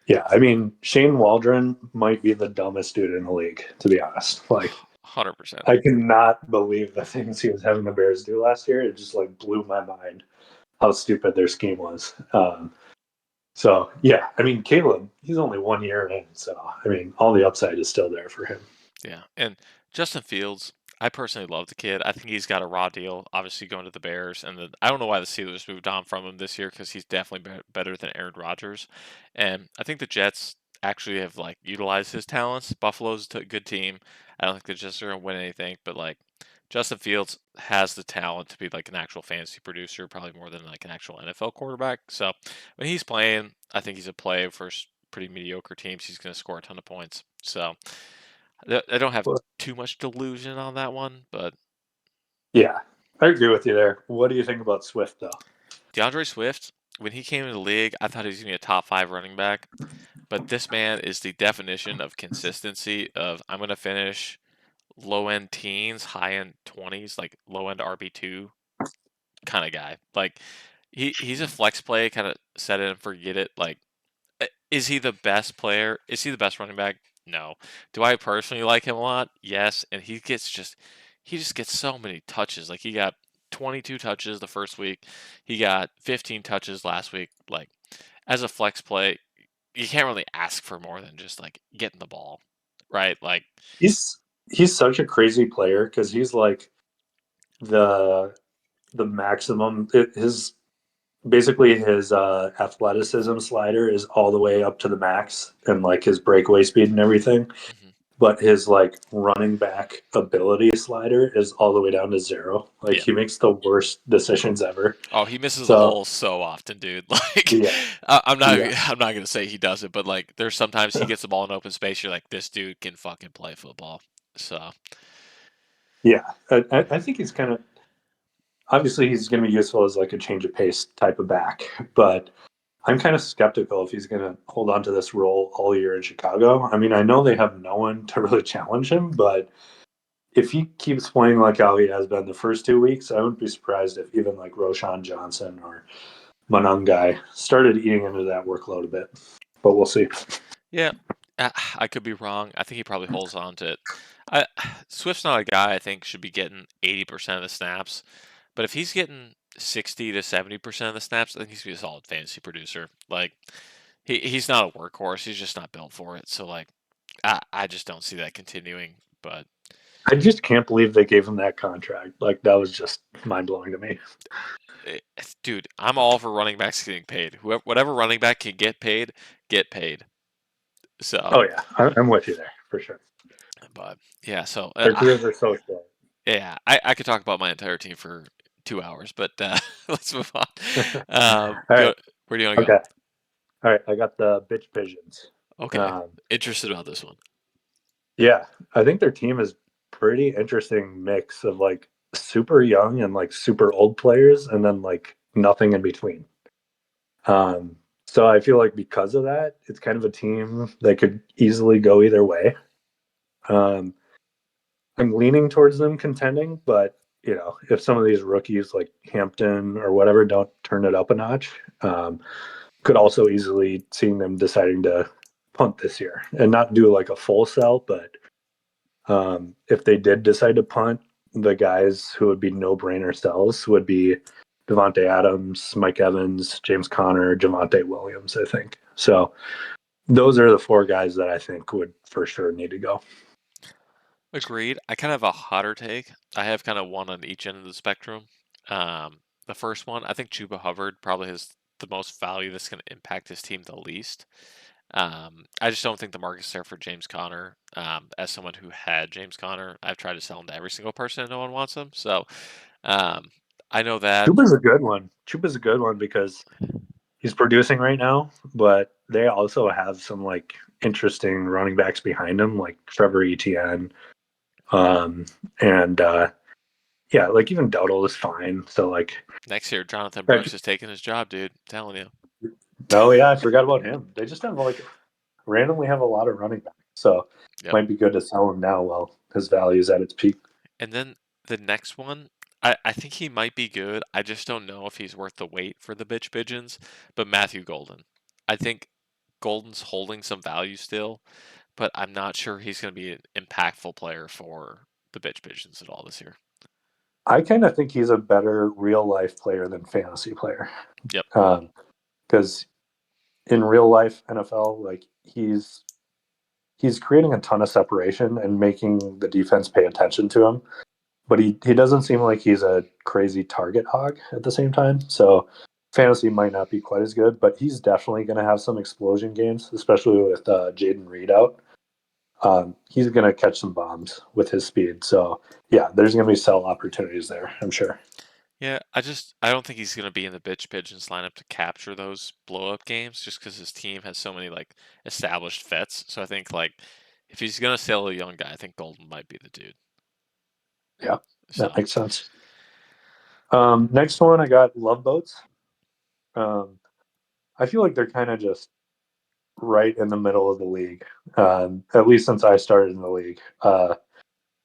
Yeah, I mean Shane Waldron might be the dumbest dude in the league, to be honest. Like 100%. I cannot believe the things he was having the Bears do last year. It just like blew my mind how stupid their scheme was. So yeah, I mean Caleb, he's only 1 year in, so I mean all the upside is still there for him. Yeah, and Justin Fields, I personally love the kid. I think he's got a raw deal, obviously going to the Bears, and I don't know why the Steelers moved on from him this year because he's definitely better than Aaron Rodgers, and I think the Jets actually have like utilized his talents. Buffalo's a good team. I don't think the Jets are gonna win anything, but like, Justin Fields has the talent to be like an actual fantasy producer, probably more than like an actual NFL quarterback. So when he's playing, I think he's a play for pretty mediocre teams. He's going to score a ton of points. So I don't have Well, too much delusion on that one, but yeah, I agree with you there. What do you think about Swift though? DeAndre Swift, when he came into the league, I thought he was going to be a top five running back. But this man is the definition of consistency of I'm going to finish low end teens, high end 20s, like low end RB2 kind of guy. Like, he's a flex play, kind of set it and forget it. Like, is he the best player? Is he the best running back? No. Do I personally like him a lot? Yes. And he just gets so many touches. Like, he got 22 touches the first week. He got 15 touches last week. Like, as a flex play, you can't really ask for more than just like getting the ball, right? Like, He's he's such a crazy player because he's like the the maximum. His basically his athleticism slider is all the way up to the max, and like his breakaway speed and everything. mhm. But his like running back ability slider is all the way down to zero. Like Yeah. he makes the worst decisions ever. Oh, he misses the So hole so often, dude. Like, yeah, I'm not, yeah, I'm not gonna say he doesn't, but like, there's sometimes he gets the ball in open space. You're like, this dude can fucking play football. So, yeah. I think he's kind of obviously he's going to be useful as like a change of pace type of back, but I'm kind of skeptical if he's going to hold on to this role all year in Chicago. I mean, I know they have no one to really challenge him, but if he keeps playing like how he has been the first 2 weeks, I wouldn't be surprised if even like Roshan Johnson or Manungai started eating into that workload a bit. But we'll see. yeah, I could be wrong. I think he probably holds on to it. I, Swift's not a guy I think should be getting 80% of the snaps, but if he's getting 60 to 70% of the snaps, I think he's gonna be a solid fantasy producer. Like, he's not a workhorse. He's just not built for it. So like I just don't see that continuing. But I just can't believe they gave him that contract. Like that was just mind blowing to me. dude, I'm all for running backs getting paid. Whoever, whatever running back can get paid, get paid. Oh So, yeah, I'm with you there for sure. but yeah, so Their careers are so short. yeah, I could talk about my entire team for 2 hours, but let's move on. All right. Go. Where do you want to go? Okay. All right. I got the bitch pigeons. Okay, Um, interested about this one. yeah, I think their team is pretty interesting mix of like super young and like super old players, and then like nothing in between. Um, so I feel like because of that, it's kind of a team that could easily go either way. Um, I'm leaning towards them contending, but if some of these rookies like Hampton or whatever don't turn it up a notch, could also easily seeing them deciding to punt this year and not do like a full sell, but if they did decide to punt, the guys who would be no-brainer sells would be Devontae Adams, Mike Evans, James Conner, Javonte Williams, I think. So those are the four guys that I think would for sure need to go. Agreed. I kind of have a hotter take. I have kind of one on each end of the spectrum. The first one, I think Chuba Hubbard probably has the most value that's going to impact his team the least. I just don't think the market's there for James Conner. As someone who had James Conner, I've tried to sell him to every single person and no one wants him. So um, I know that. Chuba's a good one. Chuba's a good one because he's producing right now, but they also have some like interesting running backs behind him, like Trevor Etienne, um, and yeah, like even Dowdle is fine. So like, Next year, Jonathan heck, Brooks is taking his job, dude. I'm telling you. no, yeah, I forgot about him. They just have like randomly have a lot of running backs, so Yep. might be good to sell him now while his value is at its peak. And then the next one, I think he might be good. I just don't know if he's worth the wait for the bitch pigeons. But Matthew Golden, I think Golden's holding some value still, but I'm not sure he's going to be an impactful player for the bitch pigeons at all this year. I kind of think he's a better real life player than fantasy player, Yep. because in real life NFL, like he's creating a ton of separation and making the defense pay attention to him. But he doesn't seem like he's a crazy target hog at the same time. So fantasy might not be quite as good, but he's definitely going to have some explosion games, especially with Jaden Reed out. He's going to catch some bombs with his speed. So yeah, there's going to be sell opportunities there, I'm sure. Yeah, I don't think he's going to be in the bitch pigeons lineup to capture those blow up games just because his team has so many like established vets. So I think like if he's going to sell a young guy, I think Golden might be the dude. Yeah, that So makes sense. Next one, I got love boats. Um, I feel like they're kind of just right in the middle of the league, at least since I started in the league.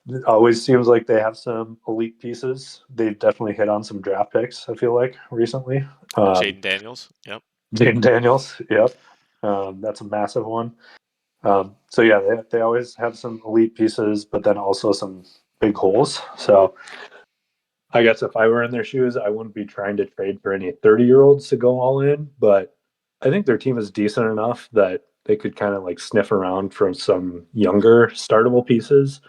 It always seems like they have some elite pieces. They've definitely hit on some draft picks, I feel like, recently. Jaden Daniels, yep. Jaden Daniels, yep. That's a massive one. So, yeah, they always have some elite pieces, but then also some big holes. So, I guess if I were in their shoes, I wouldn't be trying to trade for any 30-year-olds to go all in. But I think their team is decent enough that they could kind of like sniff around for some younger startable pieces.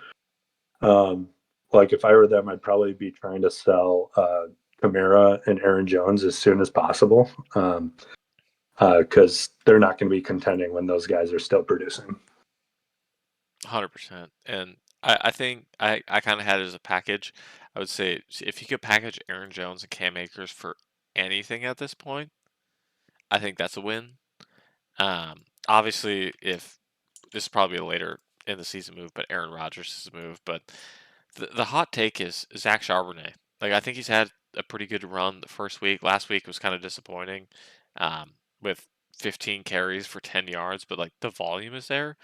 Um, like if I were them, I'd probably be trying to sell Kamara and Aaron Jones as soon as possible, because they're not going to be contending when those guys are still producing. 100%. And I think I kind of had it as a package. I would say if you could package Aaron Jones and Cam Akers for anything at this point, I think that's a win. Obviously, if this is probably a later in the season move, but Aaron Rodgers is a move. But the hot take is Zach Charbonnet. Like I think he's had a pretty good run the first week. Last week was kind of disappointing, with 15 carries for 10 yards, but like the volume is there.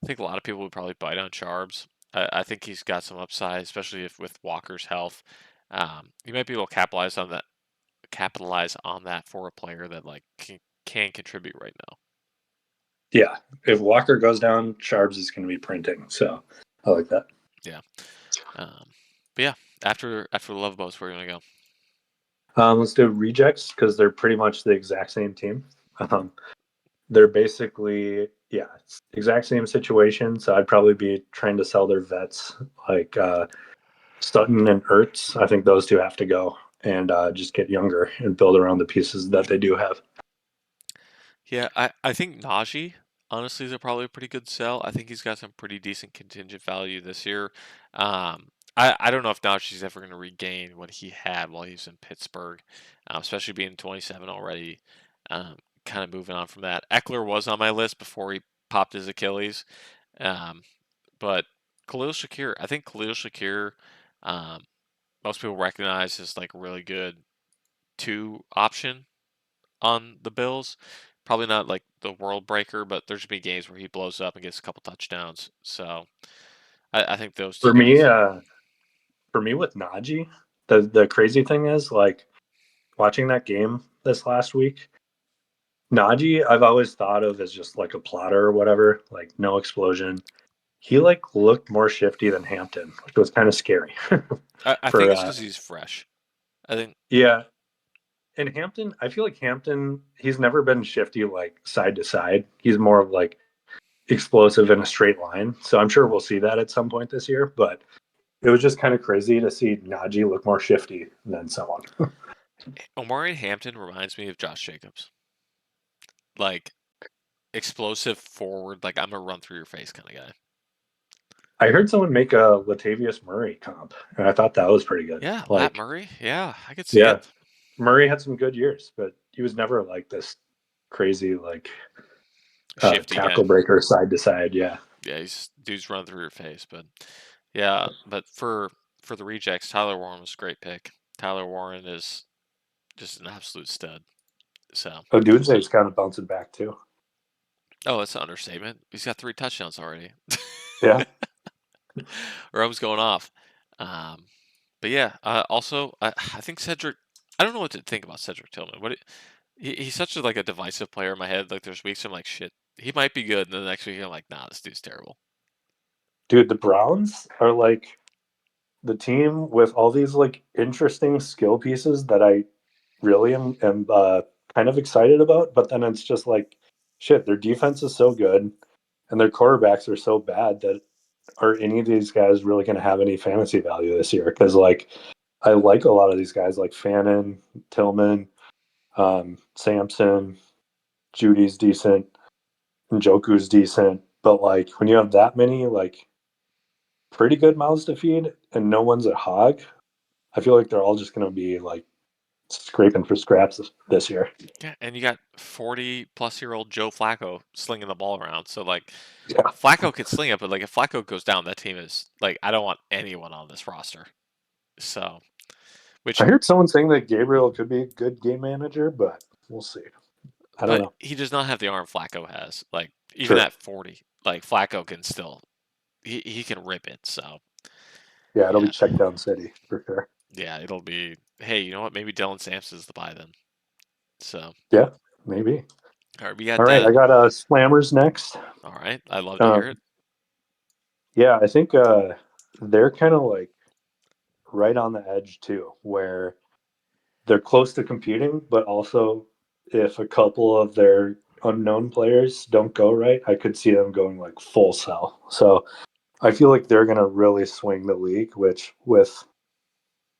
I think a lot of people would probably bite on Charbs. I think he's got some upside, especially if with Walker's health. You might be able to capitalize on that for a player that like can contribute right now. Yeah, if Walker goes down, Sharps is going to be printing. So I like that. Yeah. Um, but yeah, after the Love Boats, where are you gonna go? Let's do rejects because they're pretty much the exact same team. Um, they're basically, yeah, it's the exact same situation. So I'd probably be trying to sell their vets like Sutton and Ertz. I think those two have to go and just get younger and build around the pieces that they do have. Yeah, I think Najee, honestly, is probably a pretty good sell. I think he's got some pretty decent contingent value this year. I don't know if Najee's ever going to regain what he had while he was in Pittsburgh, especially being 27 already. Um, kind of moving on from that. Eckler was on my list before he popped his Achilles, um, but Khalil Shakir, I think Khalil Shakir, um, most people recognize as like a really good two option on the Bills. Probably not like the world breaker, but there's gonna be games where he blows up and gets a couple touchdowns. So I think those two For me, guys. with Najee, the crazy thing is like watching that game this last week. Najee, I've always thought of as just like a plotter or whatever, like no explosion. He like looked more shifty than Hampton, which was kind of scary. I think For it's because he's fresh. I think yeah, and Hampton, I feel like Hampton, he's never been shifty like side to side. He's more of like explosive in a straight line. So I'm sure we'll see that at some point this year. But it was just kind of crazy to see Najee look more shifty than someone. Omari Hampton reminds me of Josh Jacobs. Like explosive forward, like I'm gonna run through your face kind of guy. I heard someone make a Latavius Murray comp, and I thought that was pretty good. Yeah, Lat Like, Murray. Yeah, I could see yeah, it. Murray had some good years, but he was never like this crazy like Shifty guy. tackle breaker side to side. Yeah, Yeah, he's dudes run through your face, but yeah, but for the rejects, Tyler Warren was a great pick. Tyler Warren is just an absolute stud. So, Odunze's kind of bouncing back too. oh, that's an understatement. He's got 3 touchdowns already. Yeah, Rome's going off. Um, but yeah, also I think Cedric. I don't know what to think about Cedric Tillman. He's such a like a divisive player in my head. Like there's weeks I'm like shit, he might be good, and then the next week I'm like, nah, this dude's terrible. dude, the Browns are like the team with all these like interesting skill pieces that I really am kind of excited about. But then it's just like, shit, their defense is so good and their quarterbacks are so bad that are any of these guys really going to have any fantasy value this year? Because like I like a lot of these guys like Fannin, Tillman, Sampson, Judy's decent, Njoku's decent. But like when you have that many like pretty good mouths to feed and no one's a hog, I feel like they're all just going to be like scraping for scraps this year. Yeah, and you got 40-plus-year-old Joe Flacco slinging the ball around. So like Yeah. Flacco could sling it, but like if Flacco goes down, that team is like I don't want anyone on this roster. So which, I heard someone saying that Gabriel could be a good game manager, but we'll see. I don't but know. he does not have the arm Flacco has. Like even True. at 40, like Flacco can still he can rip it. So Yeah, it'll be yeah, check down city for sure. yeah, it'll be. Hey, you know what? Maybe Dylan Sampson's the buy then. So Yeah, maybe. all right, we All got right, I got Slammers next. all right. I love to hear Um, it. yeah, I think they're kind of like right on the edge too, where they're close to competing, but also if a couple of their unknown players don't go right, I could see them going like full sell. So I feel like they're going to really swing the league, which with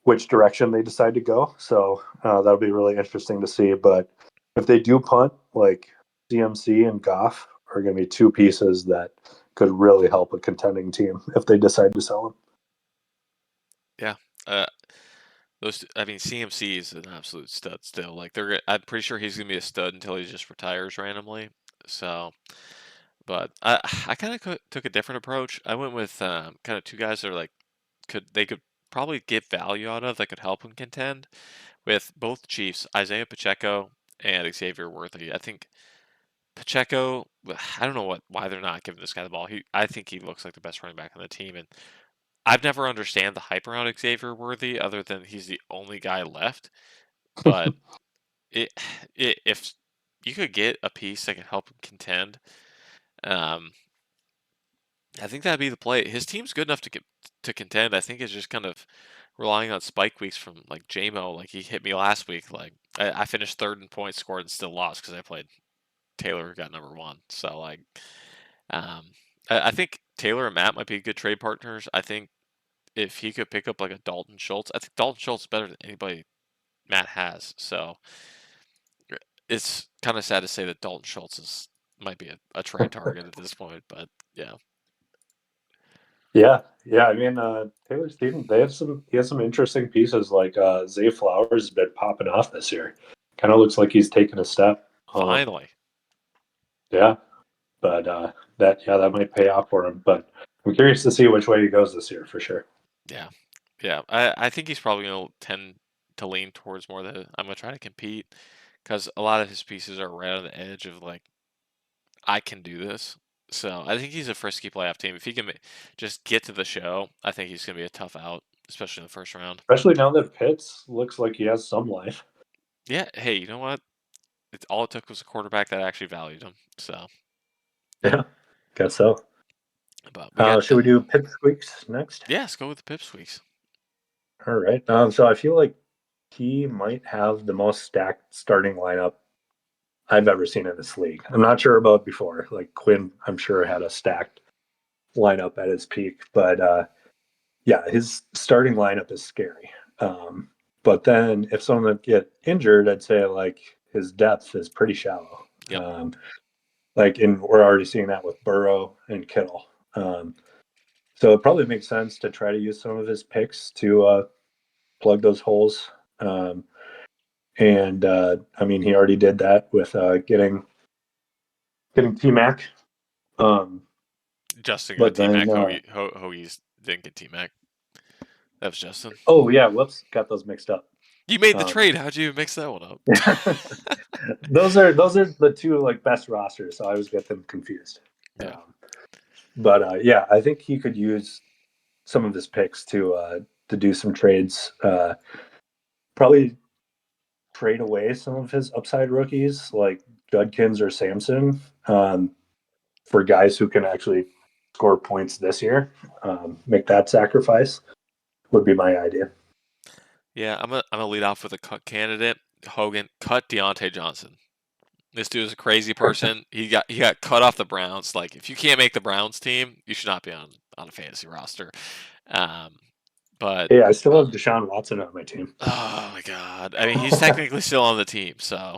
which direction they decide to go. So that'll be really interesting to see. But if they do punt, like CMC and Goff are going to be two pieces that could really help a contending team if they decide to sell them. Yeah. Uh, I mean, CMC is an absolute stud still. Like I'm pretty sure he's gonna be a stud until he just retires randomly. So, but I kind of took a different approach. I went with kind of two guys that are like could probably get value out of that could help him contend with both Chiefs, Isaiah Pacheco and Xavier Worthy. I think Pacheco, I don't know why they're not giving this guy the ball. I think he looks like the best running back on the team, and I've never understand the hype around Xavier Worthy other than he's the only guy left. But it, if you could get a piece that could help him contend, um, I think that'd be the play. His team's good enough to contend. I think it's just kind of relying on spike weeks from like JMO. Like he hit me last week. Like I finished third in points scored and still lost because I played Taylor got number one. So like, um, I think Taylor and Matt might be good trade partners. I think if he could pick up like a Dalton Schultz, I think Dalton Schultz is better than anybody Matt has. So it's kind of sad to say that Dalton Schultz is might be a trade target at this point, but yeah, Yeah, yeah. I mean, Taylor's team, they have he has some interesting pieces. Like Zay Flowers has been popping off this year. Kind of looks like he's taking a step. finally, Yeah, but that might pay off for him. But I'm curious to see which way he goes this year for sure. yeah, yeah. I think he's probably gonna tend to lean towards more that I'm gonna try to compete because a lot of his pieces are right on the edge of like I can do this. So I think he's a frisky playoff team. If he can just get to the show, I think he's gonna be a tough out, especially in the first round. Especially now that Pitts looks like he has some life. Yeah. Hey, you know what? It's all it took was a quarterback that actually valued him. So, Yeah, guess so. but we got Should we do pipsqueaks next? yeah. Let's go with the pipsqueaks. All right. So I feel like he might have the most stacked starting lineup I've ever seen in this league. I'm not sure about before. Like Quinn, I'm sure had a stacked lineup at his peak, but yeah, his starting lineup is scary. But then if someone get injured, I'd say like his depth is pretty shallow. Yep. And we're already seeing that with Burrow and Kittle. So it probably makes sense to try to use some of his picks to plug those holes. And I mean, he already did that with getting T Mac. Um, Justin got but T then, Mac. Hoagie's didn't get T Mac. That was Justin. oh yeah, whoops, got those mixed up. You made the Um, trade. How'd you mix that one up? those are the two like best rosters, so I always get them confused. Yeah. But yeah, I think he could use some of his picks to do some trades. Probably trade away some of his upside rookies like Judkins or Samson for guys who can actually score points this year. Make that sacrifice would be my idea. Yeah, I'm gonna lead off with a cut candidate. Hogan cut Deontay Johnson. This dude is a crazy person. He got cut off the Browns. Like if you can't make the Browns team, you should not be on a fantasy roster. Um, but Hey, I still have Deshaun Watson on my team. oh my god, I mean he's technically still on the team. So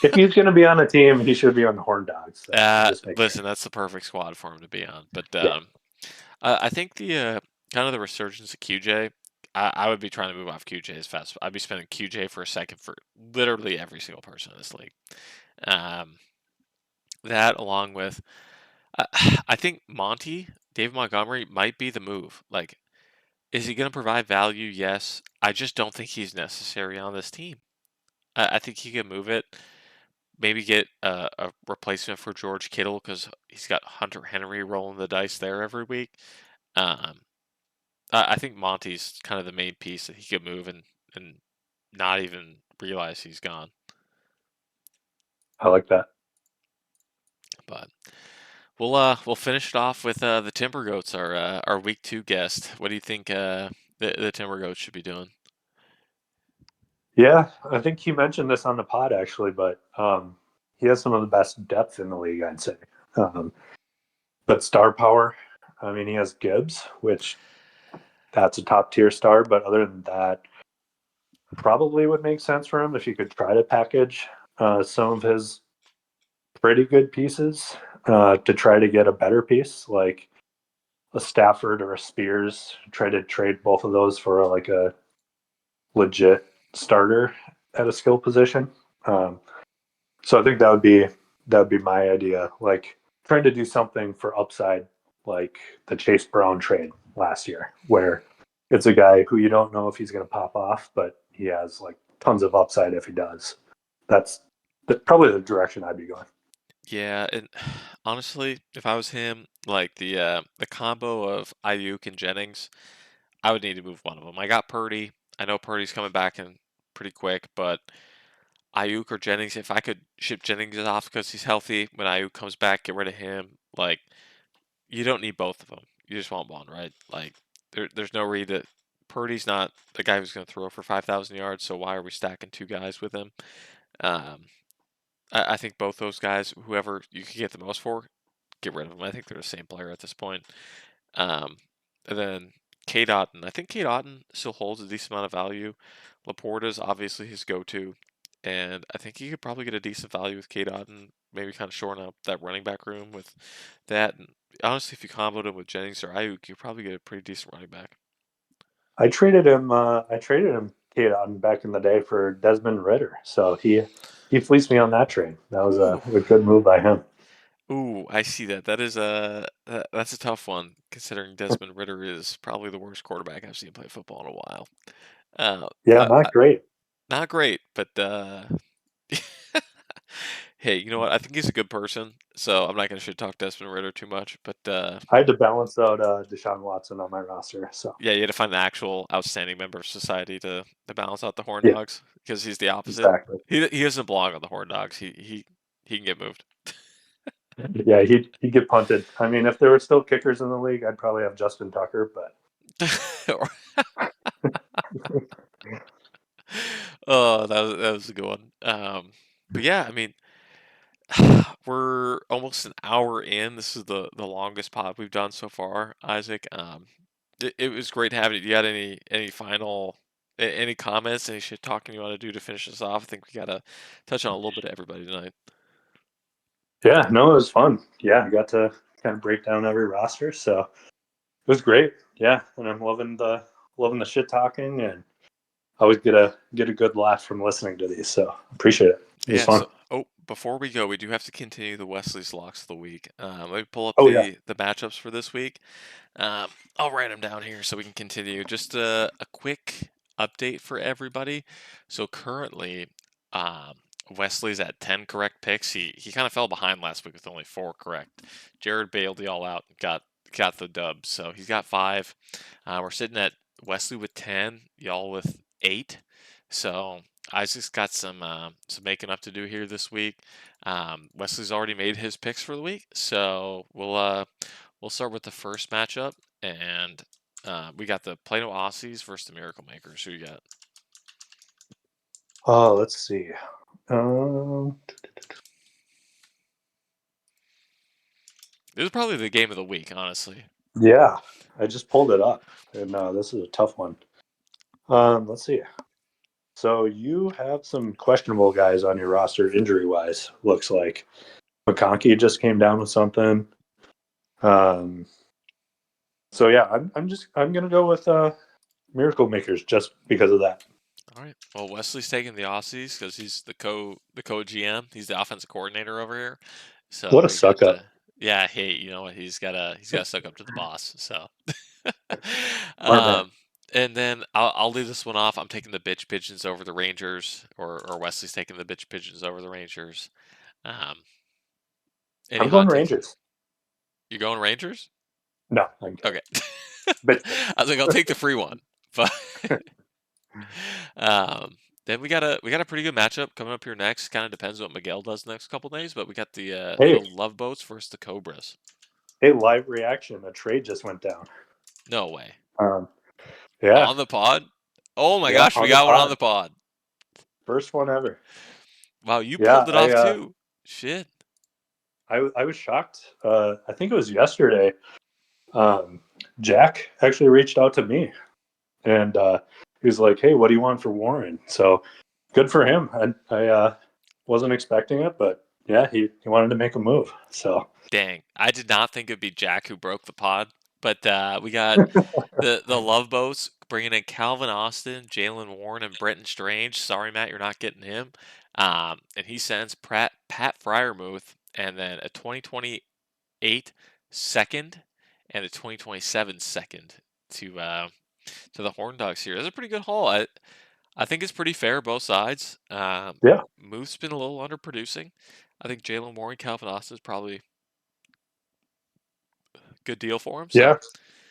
If he's going to be on a team, he should be on the Horn Dogs. So just make sure. listen, that's the perfect squad for him to be on. But Yeah, I think the kind of the resurgence of QJ. I would be trying to move off QJ as fast. I'd be spending QJ for a second for literally every single person in this league. Um, that along with uh, I think David Montgomery might be the move. Like, is he going to provide value? Yes. I just don't think he's necessary on this team. I think he can move it. Maybe get a replacement for George Kittle because he's got Hunter Henry rolling the dice there every week. Um, I think Monty's kind of the main piece that he could move and not even realize he's gone. I like that. But we'll finish it off with the Timber Goats, our week 2 guest. What do you think the Timber Goats should be doing? Yeah, I think he mentioned this on the pod actually, but he has some of the best depth in the league, I'd say. Um, but star power, I mean, he has Gibbs, which that's a top tier star. But other than that, probably would make sense for him if he could try to package some of his pretty good pieces to try to get a better piece, like a Stafford or a Spears. Try to trade both of those for like a legit starter at a skill position. Um, so I think that would be my idea. Like trying to do something for upside, like the Chase Brown trade last year, where it's a guy who you don't know if he's going to pop off, but he has like tons of upside if he does. That's probably the direction I'd be going. Yeah, and honestly, if I was him, like the combo of Ayuk and Jennings, I would need to move one of them. I got Purdy. I know Purdy's coming back in pretty quick, but Ayuk or Jennings, if I could ship Jennings off because he's healthy, when Ayuk comes back, get rid of him. Like you don't need both of them. You just want one, right? Like there's no reason that Purdy's not the guy who's going to throw for 5,000 yards. So why are we stacking two guys with him? Um, I think both those guys, whoever you could get the most for, get rid of them. I think they're the same player at this point. Um, and then Kate Otten. I think Kate Otten still holds a decent amount of value. Laporta's obviously his go-to, and I think you could probably get a decent value with Kate Otten. Maybe kind of shoring up that running back room with that. And honestly, if you comboed him with Jennings or Ayuk, you probably get a pretty decent running back. I traded him. I traded him Kate on back in the day for Desmond Ritter. So he fleeced me on that trade. That was Ooh, a good move by him. ooh, I see that. That's a tough one considering Desmond Ritter is probably the worst quarterback I've seen play football in a while. Uh, Yeah, I, not great. not great, but hey, you know what? I think he's a good person, so I'm not gonna shit talk Desmond Ritter too much. But I had to balance out Deshaun Watson on my roster. So yeah, you had to find an actual outstanding member of society to balance out the Horn yeah, Dogs because he's the opposite. exactly. He doesn't belong on the Horn Dogs. He can get moved. Yeah, he'd get punted. I mean, if there were still kickers in the league, I'd probably have Justin Tucker. But Oh, that was a good one. But yeah, I mean, we're almost an hour in. This is the longest pod we've done so far, Isaac. It was great having you. Do you got any final any comments, any shit talking you want to do to finish this off? I think we gotta touch on a little bit of everybody tonight. yeah, no, it was fun. Yeah, I got to kind of break down every roster. So it was great. Yeah, and I'm loving the shit talking, and always get a good laugh from listening to these. So appreciate it. It was Yeah, fun. so before we go, we do have to continue the Wesley's locks of the week. Let me pull up Oh yeah. the matchups for this week. Um, I'll write them down here so we can continue. Just a quick update for everybody. So currently, um, Wesley's at 10 correct picks. He kind of fell behind last week with only 4 correct. Jared bailed you all out and got the dub. So he's got 5. We're sitting at Wesley with 10, y'all with 8. So Isaac's got some making up to do here this week. Wesley's already made his picks for the week, so we'll start with the first matchup, and we got the Plano Aussies versus the Miracle Makers. Who you got? Oh, let's see. Um, This is probably the game of the week, honestly. yeah, I just pulled it up, and this is a tough one. Let's see. So you have some questionable guys on your roster injury wise. Looks like McConkey just came down with something. Um, so yeah, I'm gonna go with Miracle Makers just because of that. All right. Well, Wesley's taking the Aussies because he's the co GM. He's the offensive coordinator over here. What So a we got suck up. yeah. Hey, you know what? He's got to suck up to the boss. So, Smart man. um, and then I'll leave this one off. I'm taking the bitch pigeons over the Rangers, or Wesley's taking the bitch pigeons over the Rangers. Um, any I'm going hot takes? Rangers. You going Rangers? No, I'm kidding. Okay. Bitch I was like, I'll take the free one, but pigeons. um, then we got a pretty good matchup coming up here next. Kind of depends what Miguel does the next couple days, but we got the Hey, Love Boats versus the Cobras. hey, live reaction. A trade just went down. No way. Um, yeah, On the pod? Oh my yeah, gosh, we on the got one on pod. the pod. First one ever. Wow, you Yeah, pulled it off too. Shit. I was shocked. I think it was yesterday. Um, Jack actually reached out to me, and he was like, "Hey, what do you want for Warren?" So good for him. I wasn't expecting it, but yeah, he wanted to make a move. So Dang. I did not think it'd be Jack who broke the pod, but we got the Love Boats bringing in Calvin Austin, Jalen Warren, and Brenton Strange. Sorry, Matt, you're not getting him. And he sends Pat Fryermuth and then a 2028 second and a 2027 second to the Horn Dogs here. That's a pretty good haul. I think it's pretty fair both sides. yeah, Muth's been a little underproducing. I think Jalen Warren, Calvin Austin is probably a good deal for him. So, yeah.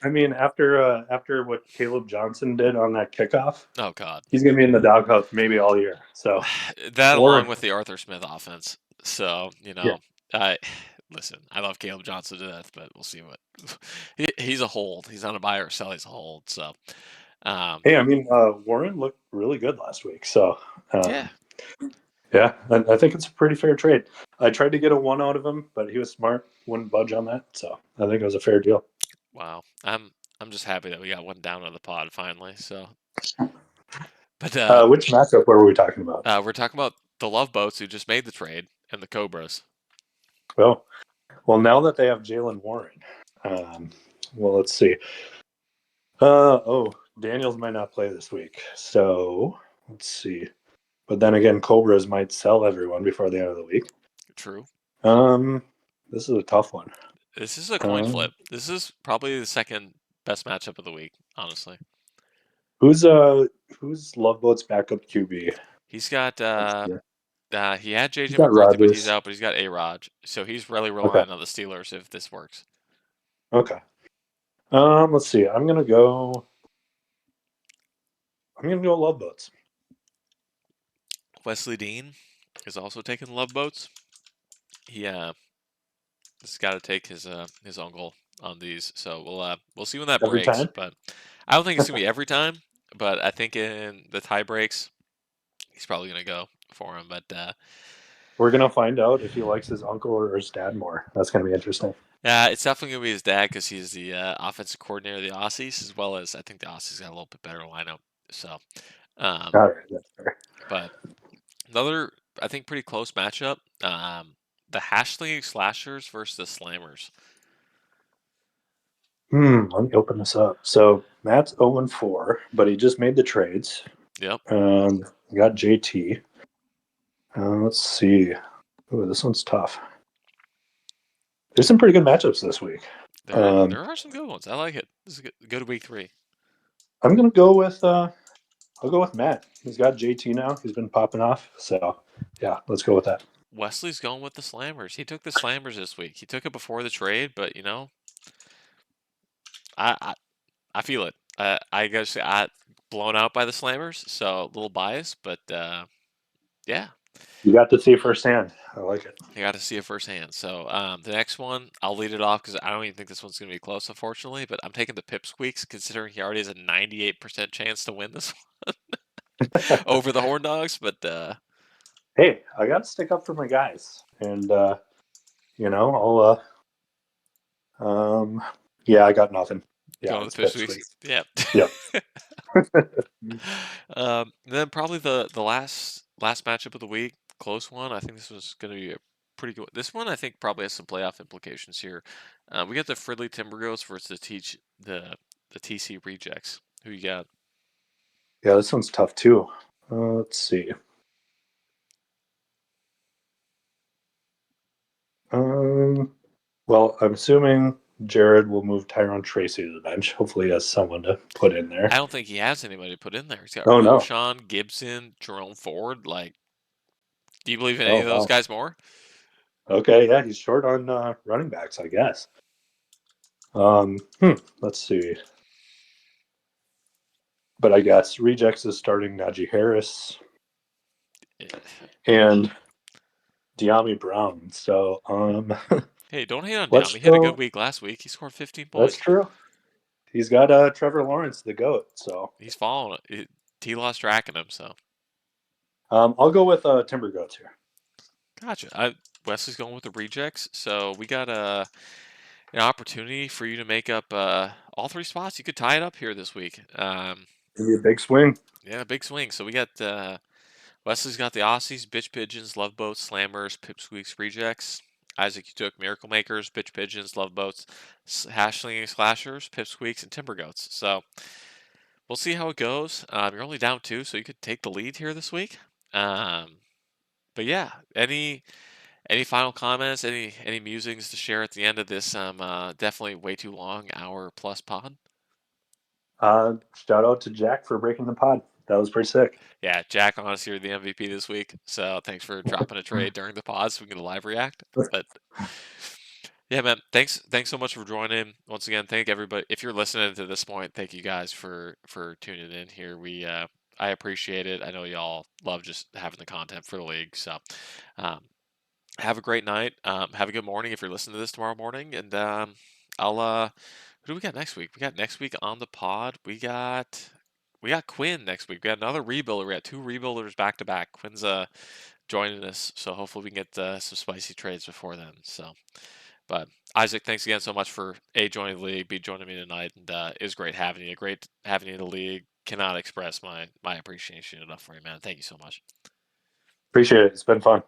I mean, after what Caleb Johnson did on that kickoff, oh God. he's gonna be in the doghouse maybe all year. So That along Warren, with the Arthur Smith offense. So, yeah. I listen, I love Caleb Johnson to death, but we'll see what he's a hold. He's on a buy or sell, he's a hold. So um Hey, I mean, Warren looked really good last week. So yeah. Yeah, I think it's a pretty fair trade. I tried to get a one out of him, but he was smart, wouldn't budge on that. So I think it was a fair deal. Wow. I'm just happy that we got one down on the pod finally. So, but Which matchup were we talking about? we're talking about the Love Boats who just made the trade and the Cobras. Well, well, now that they have Jalen Warren, um, well, let's see. Daniels might not play this week, so let's see. But then again, Cobras might sell everyone before the end of the week. True. Um, this is a tough one. This is a coin Um, flip. This is probably the second best matchup of the week, honestly. who's uh who's Loveboat's backup QB? He's got Yeah. he had He's JJ got McCarthy, but he's Rogers. out. But he's got A-Rod, so he's really Okay. relying on the Steelers if this works. Okay. Let's see. I'm gonna go Love Boats. Wesley Dean is also taking Love Boats. He has got to take his uncle on these, so we'll see when that Every breaks. time. But I don't think it's gonna be every time. But I think in the tie breaks, he's probably gonna go for him. But We're gonna find out if he likes his uncle or his dad more. That's gonna be interesting. yeah, it's definitely gonna be his dad because he's the offensive coordinator of the Aussies, as well as I think the Aussies got a little bit better lineup. So, um, All right, that's fair. but another I think pretty close matchup. The Hashling Slashers versus the Slammers. Let me open this up. So Matt's 0-4, but he just made the trades. Yep, Got JT. Let's see. Ooh, this one's tough. There's some pretty good matchups this week. there Um, are some good ones. I like it. This is a good week 3. I'm gonna go with I'll go with Matt. He's got JT now. He's been popping off. So yeah, let's go with that. Wesley's going with the Slammers. He took the Slammers this week. He took it before the trade, but I I, I feel it. I guess I blown out by the Slammers, so a little biased, but yeah, You got to see firsthand. I like it. I got to see it firsthand. So the next one, I'll lead it off because I don't even think this one's going to be close, unfortunately. But I'm taking the Pipsqueaks, considering he already has a 98% chance to win this one over the Horn Dogs. But Hey, I got to stick up for my guys, and yeah, I got nothing. Yeah, going with it's the Pipsqueaks, Pipsqueaks. yeah. Yeah. Then probably the last matchup of the week, close one. I think this was going to be a pretty good. This one I think probably has some playoff implications here. We got the Fridley Timberghosts versus the TC Rejects. Who you got? Yeah, this one's tough too. Let's see. Um, well, I'm assuming Jared will move Tyrone Tracy to the bench. Hopefully, he has someone to put in I there. don't think he has anybody to put in there. He's got Oh no. Roshan, Gibson, Jerome Ford. Like, do you believe in any Oh of those wow. guys more? Okay, yeah, he's short on running backs, I guess. Let's see. But I guess rejects is starting Najee Harris Eh, and Deami Brown. So Hey, don't hate on Diam. let's He had a good go. week last week. He scored 15 That's points. true. He's got Trevor Lawrence, the goat. So He's following it. T-Law's tracking him, so I'll go with Timber Goats here. gotcha. Wesley's going with the rejects, so we got an opportunity for you to make up all 3 spots. You could tie it up here this week. Maybe a big swing. Yeah, big swing. So we got Wesley's got the Aussies, Bitch Pigeons, Love Boats, Slammers, Pipsqueaks, Rejects. Isaac, you took Miracle Makers, Bitch Pigeons, Love Boats, Hashling Slashers, Pipsqueaks, and Timber Goats. So we'll see how it goes. You're only down 2, so you could take the lead here this week. Um, but yeah, any final comments? Any musings to share at the end of this? Definitely way too long, hour plus pod. Shout out to Jack for breaking the pod. That was pretty sick. Yeah, Jack, honestly, you're the MVP this week. So thanks for dropping a trade during the pod so we can get a live react. But yeah, man, thanks so much for joining. Once again, thank everybody. If you're listening to this point, thank you guys for tuning in here. I appreciate it. I know y'all love just having the content for the league. So um, have a great night. Have a good morning if you're listening to this tomorrow morning. And I'll who do we got next week? We got next week on the pod. We got we got Quinn next week. We got another rebuilder. We got two rebuilders back to back. Quinn's joining us, so hopefully we can get some spicy trades before then. So, but Isaac, thanks again so much for joining the league, b joining me tonight, and it was great having you. Great having you in the league. Cannot express my appreciation enough for you, man. Thank you so much. Appreciate it. It's been fun.